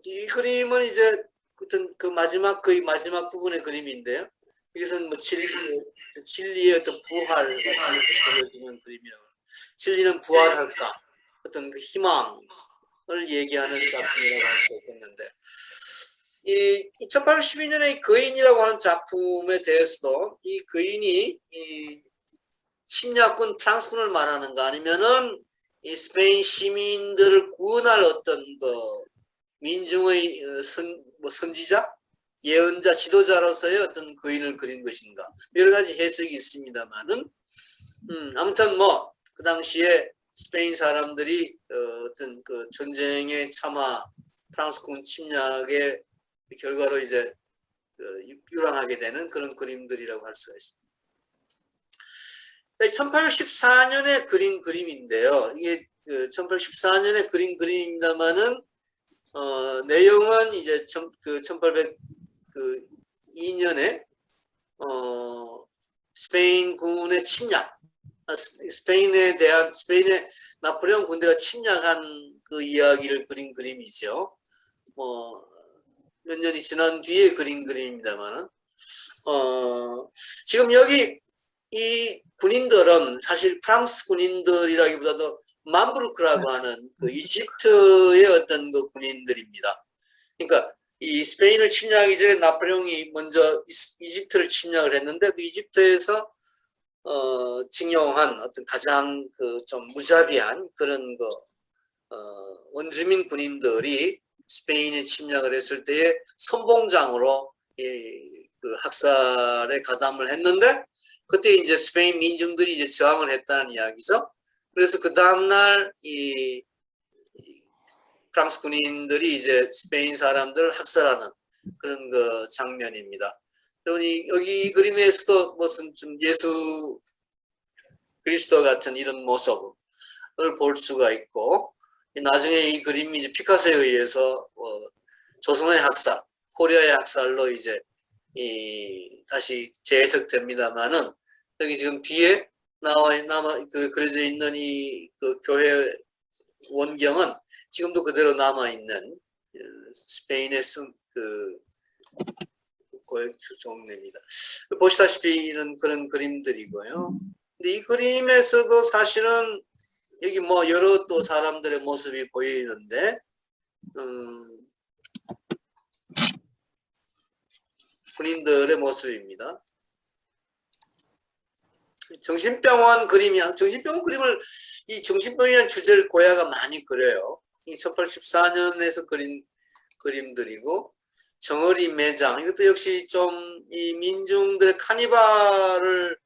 이 그림은 이제 어떤 그 마지막 거의 마지막 부분의 그림인데요. 이것은 뭐 진리의 어떤 부활을 보여주는 그림이라고. 진리는 부활할까? 어떤 그 희망을 얘기하는 작품이라고 할 수 있겠는데. 이 1812년의 거인이라고 하는 작품에 대해서도 이 거인이 이 침략군 프랑스군을 말하는가 아니면은 이 스페인 시민들을 구원할 어떤 그 민중의 선지자, 예언자, 지도자로서의 어떤 거인을 그린 것인가 여러 가지 해석이 있습니다만은 아무튼 뭐 그 당시에 스페인 사람들이 어떤 그 전쟁에 참아 프랑스군 침략의 결과로 이제 유랑하게 되는 그런 그림들이라고 할 수가 있습니다. 1814년에 그린 그림인데요. 이게 1814년에 그린 그림입니다만은 내용은 이제 1802년에 스페인군의 침략, 스페인의 나폴레옹 군대가 침략한 그 이야기를 그린 그림이죠. 뭐 몇 년이 지난 뒤에 그린 그림입니다만은 지금 여기 이 군인들은 사실 프랑스 군인들이라기보다도 맘브루크라고 하는 그 이집트의 어떤 그 군인들입니다. 그러니까 이 스페인을 침략하기 전에 나폴레옹이 먼저 이집트를 침략을 했는데 그 이집트에서 징용한 어떤 가장 그 좀 무자비한 그런 원주민 군인들이 스페인에 침략을 했을 때에 선봉장으로 그 학살에 가담을 했는데 그때 이제 스페인 민중들이 이제 저항을 했다는 이야기죠. 그래서 그 다음날 이 프랑스 군인들이 이제 스페인 사람들을 학살하는 그런 그 장면입니다. 여러분 여기 그림에서도 무슨 좀 예수 그리스도 같은 이런 모습을 볼 수가 있고 나중에 이 그림이 이제 피카소에 의해서 조선의 학살, 코리아의 학살로 이제 다시 재해석됩니다만은 여기 지금 뒤에 그려져 있는 그 교회 원경은 지금도 그대로 남아 있는 스페인의 고액 종례입니다. 보시다시피 이런 그런 그림들이고요. 근데 이 그림에서도 사실은 여기 뭐 여러 또 사람들의 모습이 보이는데 군인들의 모습입니다. 정신병원 그림을 이 정신병이라는 주제를 고야가 많이 그려요. 이 1814년에서 그린 그림들이고 정어리 매장 이것도 역시 좀 이 민중들의 카니발을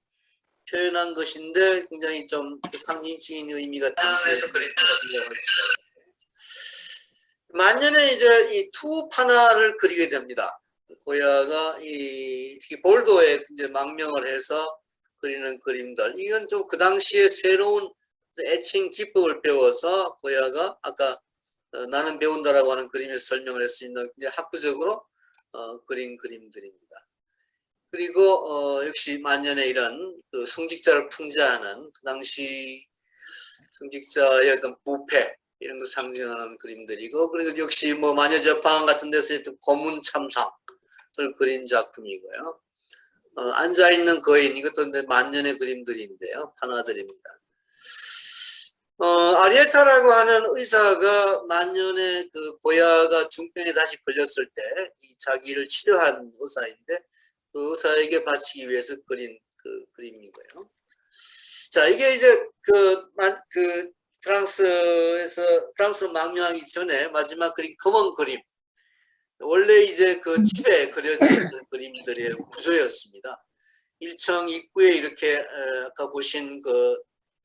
표현한 것인데 굉장히 좀 상징적인 의미가 담겨서 그린다고 할 수가 있어요. 만년에 이제 이 투파나를 그리게 됩니다. 고야가 이 볼도에 이제 망명을 해서 그리는 그림들 이건 좀 그 당시에 새로운 애칭 기법을 배워서 고야가 아까 나는 배운다라고 하는 그림에서 설명을 했습니다. 학구적으로 그린 그림들입니다. 그리고 역시 만년에 이런 그 성직자를 풍자하는 그 당시 성직자의 어떤 부패 이런 걸 상징하는 그림들이고 그리고 역시 뭐 마녀제판 같은 데서 했던 고문 참상을 그린 작품이고요. 앉아있는 거인 이것도 만년의 그림들인데요. 판화들입니다. 아리에타라고 하는 의사가 만년에 그 고야가 중병에 다시 걸렸을 때 자기를 치료한 의사인데 그 의사에게 바치기 위해서 그린 그 그림이고요. 자, 이게 이제 프랑스로 망명하기 전에 마지막 그림 검은 그림. 원래 이제 그 집에 그려져 있는 그림들의 구조였습니다. 1층 입구에 이렇게 아까 보신 그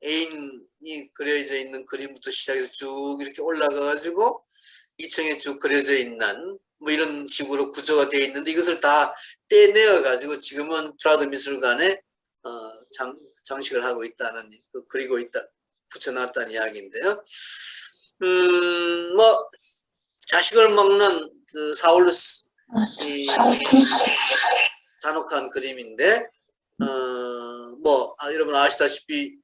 애인이 그려져 있는 그림부터 시작해서 쭉 이렇게 올라가가지고 2층에 쭉 그려져 있는 뭐 이런 식으로 구조가 되어 있는데 이것을 다 떼내어가지고 지금은 프라도 미술관에 장식을 하고 있다는, 그리고 있다, 붙여놨다는 이야기인데요. 뭐, 자식을 먹는 그 사울루스, 이 잔혹한 그림인데, 여러분 아시다시피,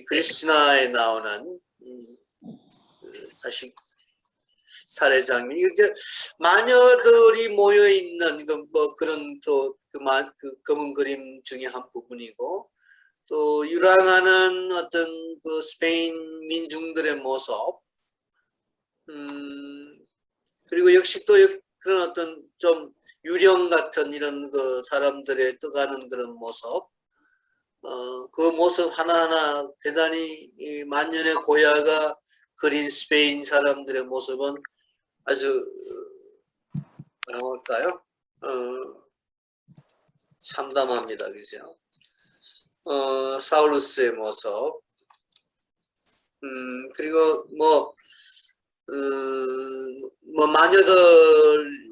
그리스 신화에 나오는 자식 살해 장면. 이제 마녀들이 모여 있는 그런 그 검은 그림 중에 한 부분이고, 또 유랑하는 어떤 그 스페인 민중들의 모습, 그리고 역시 또 그런 어떤 좀 유령 같은 이런 그 사람들의 떠가는 그런 모습, 그 모습 하나하나 대단히 이 만년의 고야가 그린 스페인 사람들의 모습은 아주 뭐라고 할까요? 참담합니다, 그죠? 사울루스의 모습, 그리고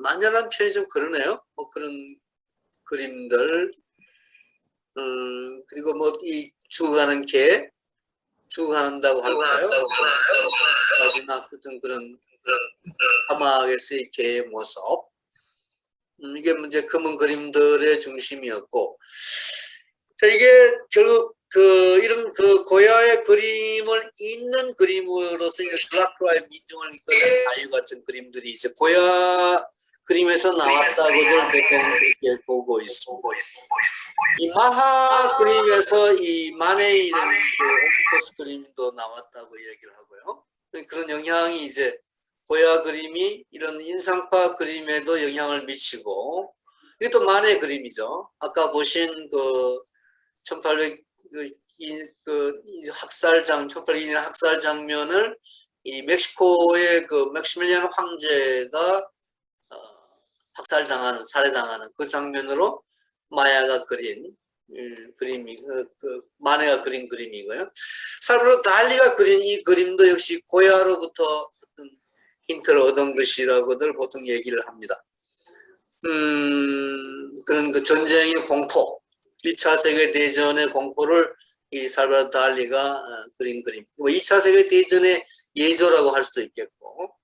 마녀란 표현이 좀 그러네요. 뭐 그런 그림들, 그리고 이 죽어가는 개, 죽어간다고 할까요? 마지막 어떤 그런 사막에서의 개의 모습, 이게 이제 검은 그림들의 중심이었고, 자, 이게 결국 이런 고야의 그림을 있는 그림으로서 이제 드라큘라의 민중을 이끄는 자유 같은 그림들이 이제 고야 그림에서 나왔다고들 보통 이렇게 보고 있습니다. 이 마하 그림에서 이 만에 이런 옥토스 그림도 나왔다고 얘기를 하고요. 그런 영향이 이제 고야 그림이 이런 인상파 그림에도 영향을 미치고, 이것도 만의 그림이죠. 아까 보신 그 1800, 학살장, 1802년 학살 장면을 이 멕시코의 그 맥시밀리안 황제가 학살당하는, 살해당하는 그 장면으로 마야가 그린 그림이, 마네가 그린 그림이고요. 살바도르 달리가 그린 이 그림도 역시 고야로부터 어떤 힌트를 얻은 것이라고들 보통 얘기를 합니다. 그런 그 전쟁의 공포, 2차 세계대전의 공포를 이 살바도르 달리가 그린 그림. 2차 세계대전의 예조라고 할 수도 있겠고,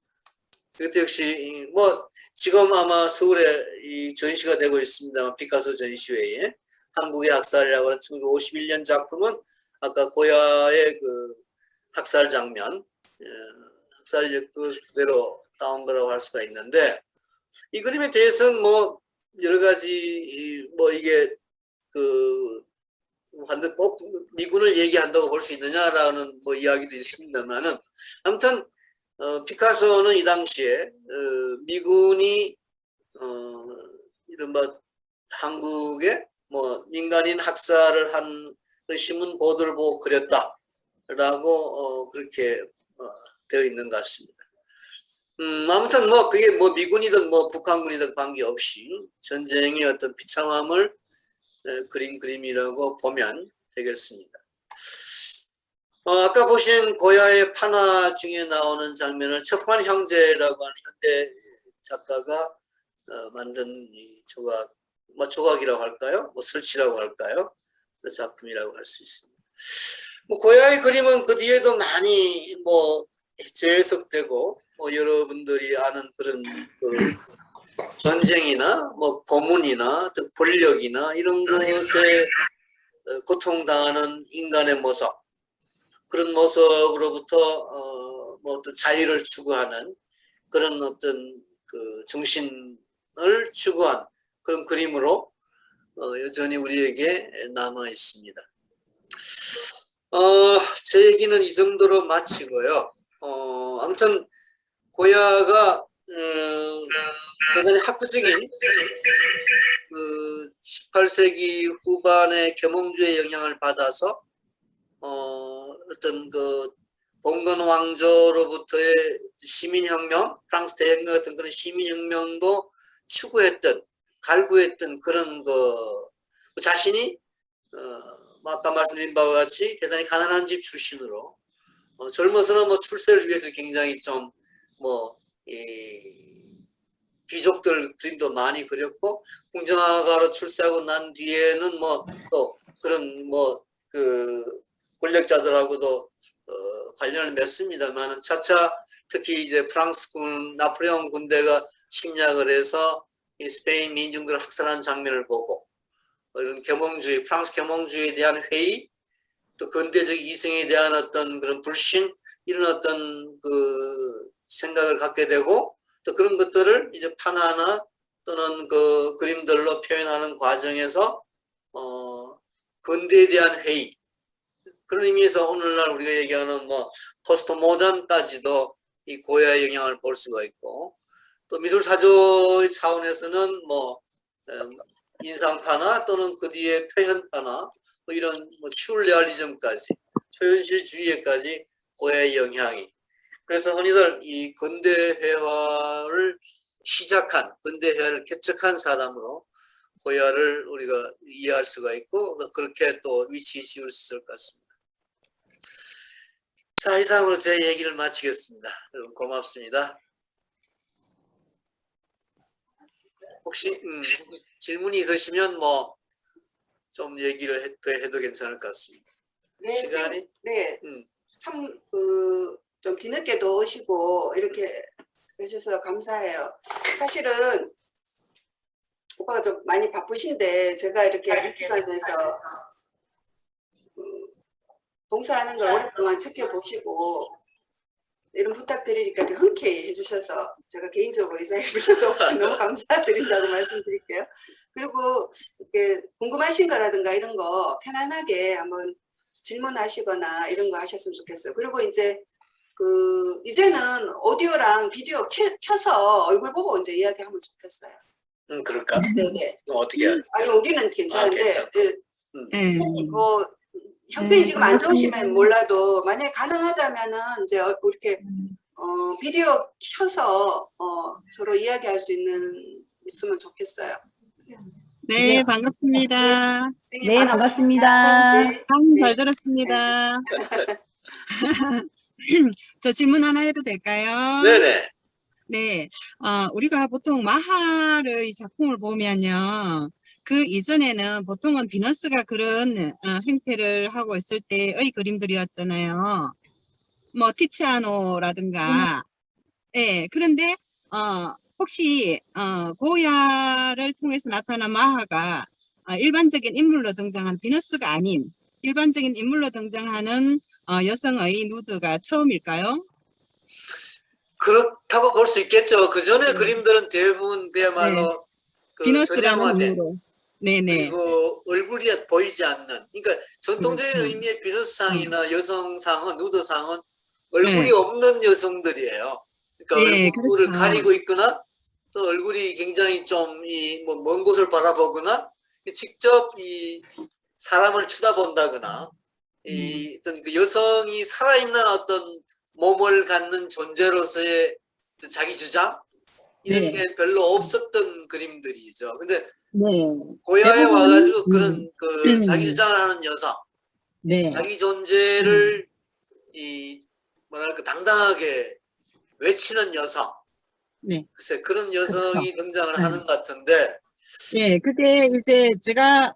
이것도 역시 뭐 지금 아마 서울에 이 전시가 되고 있습니다. 피카소 전시회에 한국의 학살이라고 하는 1951년 작품은 아까 고야의 그 학살 장면, 학살 그대로 따온 거라고 할 수가 있는데, 이 그림에 대해서는 뭐 여러 가지 뭐 이게 그 완전 꼭 미군을 얘기한다고 볼 수 있느냐라는 뭐 이야기도 있습니다만은, 아무튼 피카소는 이 당시에 미군이 이런 뭐 한국에 뭐 민간인 학살을 한 신문 보도를 보고 그렸다라고 그렇게 되어 있는 것 같습니다. 아무튼 뭐 그게 뭐 미군이든 뭐 북한군이든 관계없이 전쟁의 어떤 비참함을 그린 그림이라고 보면 되겠습니다. 아까 보신 고야의 판화 중에 나오는 장면을 첩환 형제라고 하는 현대 작가가 만든 이 조각, 뭐 조각이라고 할까요? 뭐 설치라고 할까요? 그 작품이라고 할 수 있습니다. 뭐 고야의 그림은 그 뒤에도 많이 뭐 재해석되고, 뭐 여러분들이 아는 그런 그 전쟁이나 뭐 고문이나 또 권력이나 이런 것에 고통당하는 인간의 모습, 그런 모습으로부터 뭐 또 자유를 추구하는 그런 어떤 그 정신을 추구한 그런 그림으로 여전히 우리에게 남아 있습니다. 제 얘기는 이 정도로 마치고요. 아무튼 고야가 대단히 학구적인 그 18세기 후반의 계몽주의 영향을 받아서 어떤 그 봉건 왕조로부터의 시민혁명, 프랑스 대혁명 같은 그런 시민혁명도 추구했던, 갈구했던 그런 그 자신이 아까 말씀드린 바와 같이 대단히 가난한 집 출신으로 젊어서는 뭐 출세를 위해서 굉장히 좀 뭐 귀족들 그림도 많이 그렸고, 궁정화가로 출세하고 난 뒤에는 뭐 또 그런 뭐 그 권력자들하고도 관련을 맺습니다만, 차차 특히 이제 프랑스군, 나폴레옹 군대가 침략을 해서 이 스페인 민중들을 학살하는 장면을 보고, 이런 계몽주의, 프랑스 계몽주의에 대한 회의, 또 근대적 이성에 대한 어떤 그런 불신, 이런 어떤 그 생각을 갖게 되고, 또 그런 것들을 이제 판화나 또는 그 그림들로 표현하는 과정에서 근대에 대한 회의, 그런 의미에서 오늘날 우리가 얘기하는 뭐 포스트 모던까지도 이 고야의 영향을 볼 수가 있고, 또 미술 사조 차원에서는 뭐 인상파나 또는 그 뒤에 표현파나 뭐 이런 뭐 슈레알리즘까지, 초현실주의에까지 고야의 영향이, 그래서 흔히들 이 근대회화를 시작한, 근대회화를 개척한 사람으로 고야를 우리가 이해할 수가 있고, 그렇게 또 위치 지을 수 있을 것 같습니다. 자, 이상으로 제 얘기를 마치겠습니다. 여러분 고맙습니다. 혹시 질문이 있으시면 뭐 좀 얘기를 더 해도 괜찮을 것 같습니다. 네, 시간이? 네, 참 좀 뒤늦게도 오시고 이렇게 해주셔서 감사해요. 사실은 오빠가 좀 많이 바쁘신데 제가 이렇게 기관에서 봉사하는 걸 오랫동안 지켜보시고 이런 부탁드리니까 이렇게 흔쾌히 해주셔서 제가 개인적으로 이 자리에 불러서 너무 감사드린다고 말씀드릴게요. 그리고 이렇게 궁금하신 거라든가 이런 거 편안하게 한번 질문하시거나 이런 거 하셨으면 좋겠어요. 그리고 이제 이제는 오디오랑 비디오 켜서 얼굴 보고 이제 이야기하면 좋겠어요. 그럴까? 네네. 그럼 어떻게 해야 돼? 아니, 우리는 괜찮은데, 괜찮고. 네. 뭐, 형편이 지금 안 좋으시면 반갑습니다. 몰라도, 만약에 가능하다면은, 이제 이렇게, 비디오 켜서, 서로 이야기할 수 있으면 좋겠어요. 네, 반갑습니다. 선생님 네, 반갑습니다. 네, 강의 잘 네. 들었습니다. 저 질문 하나 해도 될까요? 네네. 네, 우리가 보통 마하의 작품을 보면요. 그 이전에는 보통은 비너스가 그런 형태를 하고 있을 때의 그림들이었잖아요. 뭐 티치아노라든가. 네, 그런데 혹시 고야를 통해서 나타난 마하가 일반적인 인물로 등장한 비너스가 아닌 일반적인 인물로 등장하는 여성의 누드가 처음일까요? 그렇다고 볼 수 있겠죠. 그 전에 네. 그림들은 대부분 그야말로 그 비너스라는 전형화된 이유로. 네네. 그리고 얼굴이 보이지 않는, 그러니까 전통적인 그렇죠. 의미의 비너스상이나 여성상은, 누드상은 얼굴이 네. 없는 여성들이에요. 그러니까 네, 얼굴을 그렇죠. 가리고 있거나 또 얼굴이 굉장히 좀 뭐 먼 곳을 바라보거나 직접 이 사람을 쳐다본다거나 이 어떤 그 여성이 살아있는 어떤 몸을 갖는 존재로서의 그 자기 주장 이런 네. 게 별로 없었던 그림들이죠. 근데 네. 고야에 대부분, 와가지고 그런 그 자기 음, 주장을 하는 여성, 네. 자기 존재를 이 뭐랄까 당당하게 외치는 여성, 네. 글쎄 그런 그렇죠. 여성이 등장을 네. 하는 것 같은데, 예, 그게 이제 제가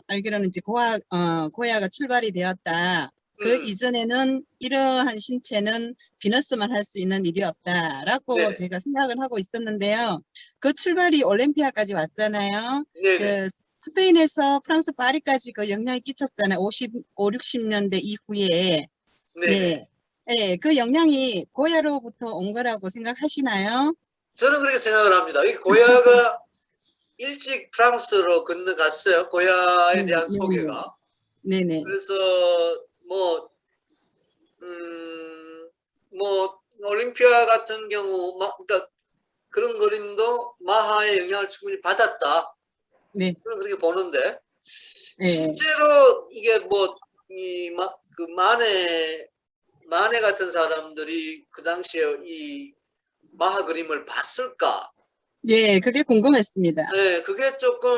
알기로는 이제 고야가 출발이 되었다. 그 음, 이전에는 이러한 신체는 비너스만 할 수 있는 일이었다라고 네네, 제가 생각을 하고 있었는데요. 그 출발이 올림피아까지 왔잖아요. 네네, 그 스페인에서 프랑스 파리까지 그 영향이 끼쳤잖아요. 5, 60년대 이후에. 네네. 네. 예, 그 영향이 고야로부터 온 거라고 생각하시나요? 저는 그렇게 생각을 합니다. 이 고야가 일찍 프랑스로 건너갔어요. 고야에 대한 네네. 소개가. 네네. 그래서 뭐 음, 뭐 올림피아 같은 경우, 그러니까 그런 그림도 마하의 영향을 충분히 받았다. 네. 저는 그렇게 보는데 네. 실제로 이게 뭐 그 마네 같은 사람들이 그 당시에 이 마하 그림을 봤을까? 예, 그게 궁금했습니다. 네, 그게 조금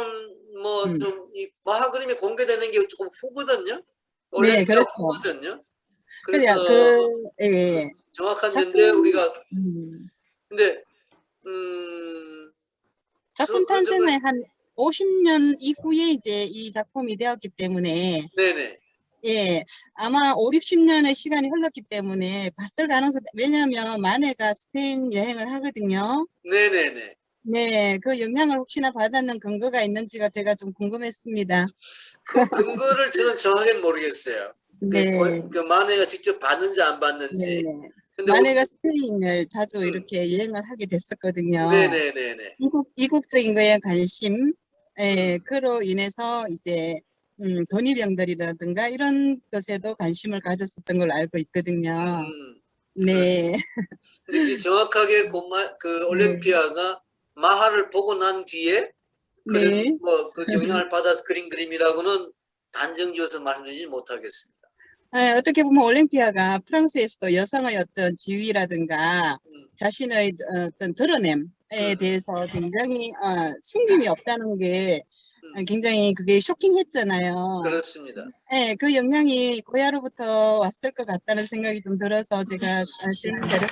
뭐 음. 좀 이 마하 그림이 공개되는 게 조금 후거든요. 네, 올림피아 그렇죠. 후거든요. 그래서 그냥 예, 정확한 작품, 연대 우리가 음, 근데 음 작품 그런 점을 탄생의 한 50년 이후에 이제 이 작품이 되었기 때문에, 네네 예, 아마 5, 60년의 시간이 흘렀기 때문에 봤을 가능성, 왜냐하면 마네가 스페인 여행을 하거든요. 네네네 네, 그 영향을 혹시나 받았는 근거가 있는지가 제가 좀 궁금했습니다. 그 근거를 저는 정확하게 모르겠어요. 네, 그 마네가 직접 봤는지 안 봤는지. 네네. 근데 마네가 스페인을 자주 음, 이렇게 여행을 하게 됐었거든요. 네네네네. 이국적인 거에 관심, 음, 그로 인해서 이제, 돈이병들이라든가 이런 것에도 관심을 가졌었던 걸로 알고 있거든요. 네, 그렇습니다. 근데 그 정확하게 그 네, 올림피아가 마하를 보고 난 뒤에 그런 네. 뭐 그 영향을 받아서 그린 그림이라고는 단정지어서 말씀드리지 못하겠습니다. 어떻게 보면 올림피아가 프랑스에서도 여성의 어떤 지위라든가 음, 자신의 어떤 드러냄에 음, 대해서 굉장히 숨김이 없다는 게 음, 굉장히 그게 쇼킹했잖아요. 그렇습니다. 네, 그 영향이 고야로부터 왔을 것 같다는 생각이 좀 들어서 제가 질문 드렸어요.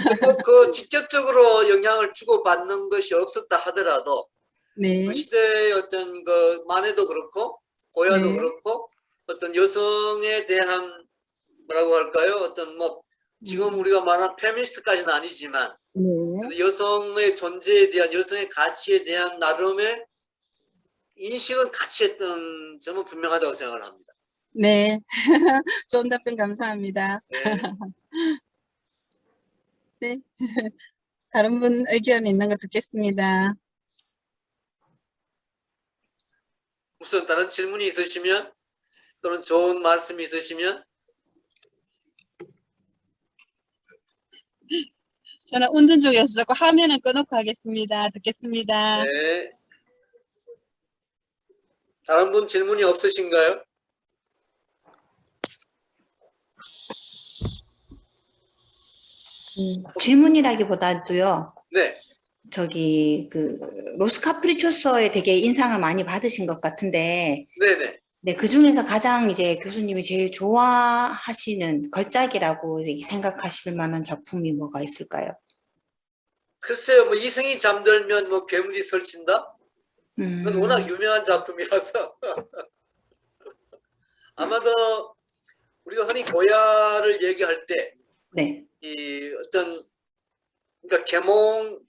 근데 꼭 그 직접적으로 영향을 주고받는 것이 없었다 하더라도 그 네, 시대의 어떤 그 만해도 그렇고 고야도 네, 그렇고 어떤 여성에 대한 뭐라고 할까요? 어떤 뭐 지금 음, 우리가 말하는 페미니스트까지는 아니지만 네, 그래도 여성의 존재에 대한 여성의 가치에 대한 나름의 인식은 같이 했던 점은 분명하다고 생각을 합니다. 네. 좋은 답변 감사합니다. 네. 네, 다른 분 의견 있는 거 듣겠습니다. 우선 다른 질문이 있으시면 또는 좋은 말씀이 있으시면 저는 운전 중이어서 자꾸 화면은 꺼놓고 하겠습니다. 듣겠습니다. 네. 다른 분 질문이 없으신가요? 질문이라기보다도요. 네. 저기 그 로스 카프리초소에 되게 인상을 많이 받으신 것 같은데, 네네. 네, 그 중에서 가장 이제 교수님이 제일 좋아하시는 걸작이라고 생각하실 만한 작품이 뭐가 있을까요? 글쎄요, 뭐 이승이 잠들면 뭐 괴물이 설친다? 그건 워낙 유명한 작품이라서 아마도 우리가 흔히 고야를 얘기할 때 네. 이 어떤 그러니까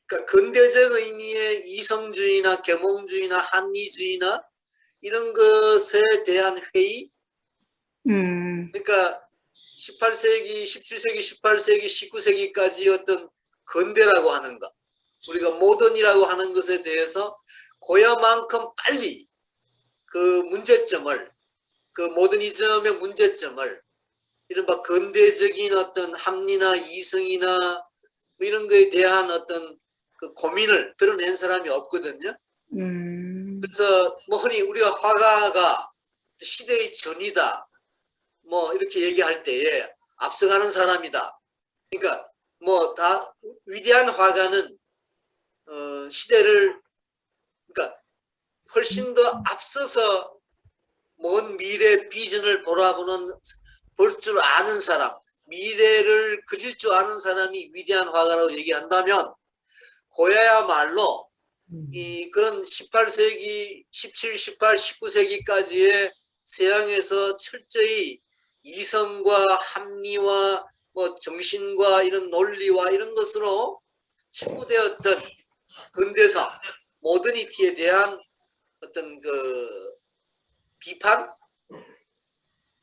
그러니까 근대적 의미의 이성주의나 계몽주의나 합리주의나 이런 것에 대한 회의, 그러니까 18세기, 17세기, 18세기, 19세기까지 어떤 근대라고 하는 것, 우리가 모던이라고 하는 것에 대해서 고야만큼 빨리 그 문제점을, 그 모더니즘의 문제점을 이른바 근대적인 어떤 합리나 이성이나 뭐 이런 거에 대한 어떤 그 고민을 드러낸 사람이 없거든요. 그래서 뭐 흔히 우리가 화가가 시대의 전이다 뭐 이렇게 얘기할 때에 앞서가는 사람이다. 그러니까 뭐 다 위대한 화가는 시대를 그러니까 훨씬 더 앞서서 먼 미래 비전을 돌아보는 볼 줄 아는 사람, 미래를 그릴 줄 아는 사람이 위대한 화가라고 얘기한다면 고야야말로 이 그런 18세기, 17, 18, 19세기까지의 서양에서 철저히 이성과 합리와 뭐 정신과 이런 논리와 이런 것으로 추구되었던 근대성, 모더니티에 대한 어떤 그 비판?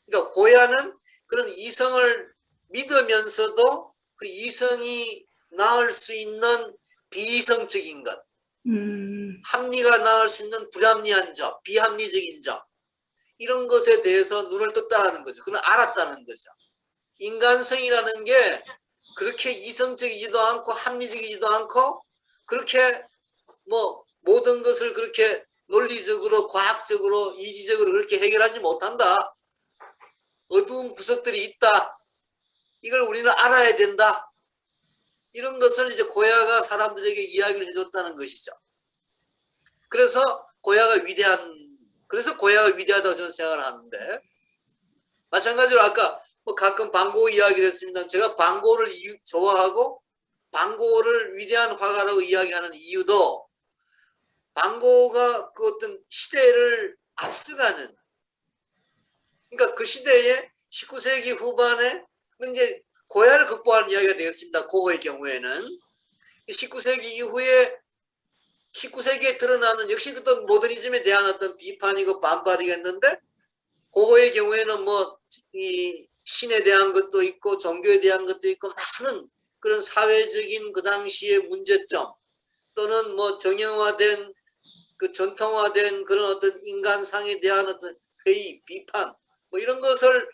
그러니까 고야는 그런 이성을 믿으면서도 그 이성이 낳을 수 있는 비이성적인 것, 합리가 낳을 수 있는 불합리한 점, 비합리적인 점, 이런 것에 대해서 눈을 떴다는 거죠. 그건 알았다는 거죠. 인간성이라는 게 그렇게 이성적이지도 않고 합리적이지도 않고 그렇게 뭐 모든 것을 그렇게 논리적으로 과학적으로 이지적으로 그렇게 해결하지 못한다. 어두운 구석들이 있다. 이걸 우리는 알아야 된다. 이런 것을 이제 고야가 사람들에게 이야기를 해줬다는 것이죠. 그래서 고야가 위대하다고 저는 생각을 하는데, 마찬가지로 아까 뭐 가끔 반고 이야기를 했습니다. 제가 반고를 좋아하고 반고를 위대한 화가라고 이야기하는 이유도 반고가 그 어떤 시대를 앞서가는, 그러니까 그 시대에 19세기 후반에 이제 고야를 극복하는 이야기가 되겠습니다. 고흐의 경우에는 19세기 이후에 19세기에 드러나는 역시 어떤 모더니즘에 대한 어떤 비판이고 반발이겠는데, 고흐의 경우에는 뭐 이 신에 대한 것도 있고 종교에 대한 것도 있고 많은 그런 사회적인 그 당시의 문제점 또는 뭐 정형화된 그 전통화된 그런 어떤 인간상에 대한 어떤 회의, 비판 뭐 이런 것을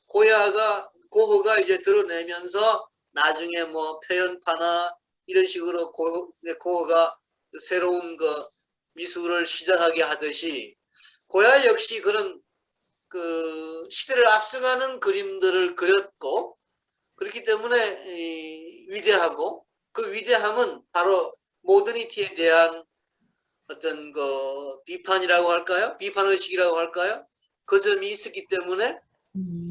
고흐가 이제 드러내면서 나중에 뭐 표현파나 이런 식으로 고흐가 새로운 그 미술을 시작하게 하듯이 고야 역시 그런 그 시대를 앞서가는 그림들을 그렸고, 그렇기 때문에 위대하고 그 위대함은 바로 모더니티에 대한 어떤 그 비판이라고 할까요? 비판의식이라고 할까요? 그 점이 있었기 때문에,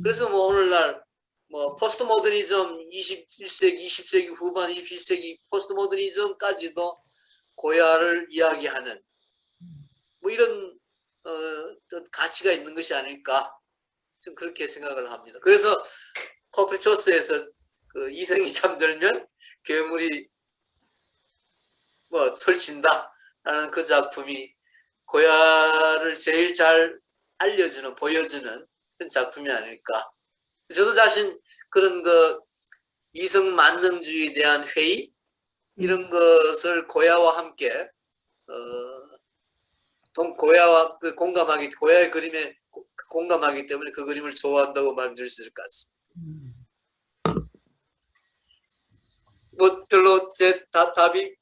그래서 뭐 오늘날 뭐 포스트 모더니즘 21세기, 20세기 후반, 21세기 포스트 모더니즘까지도 고야를 이야기하는 뭐 이런 가치가 있는 것이 아닐까, 좀 그렇게 생각을 합니다. 그래서 카프리초소에서 그 이성이 잠들면 괴물이 뭐 설친다 라는 그 작품이 고야를 제일 잘 알려주는, 보여주는 그런 작품이 아닐까. 저도 자신 그런 그 이성 만능주의에 대한 회의 이런 것을 고야와 함께 고야와 그 공감하기, 고야의 그림에 공감하기 때문에 그 그림을 좋아한다고 말씀드릴 수 있을 것 같습니다. 뭐 별로 제 답이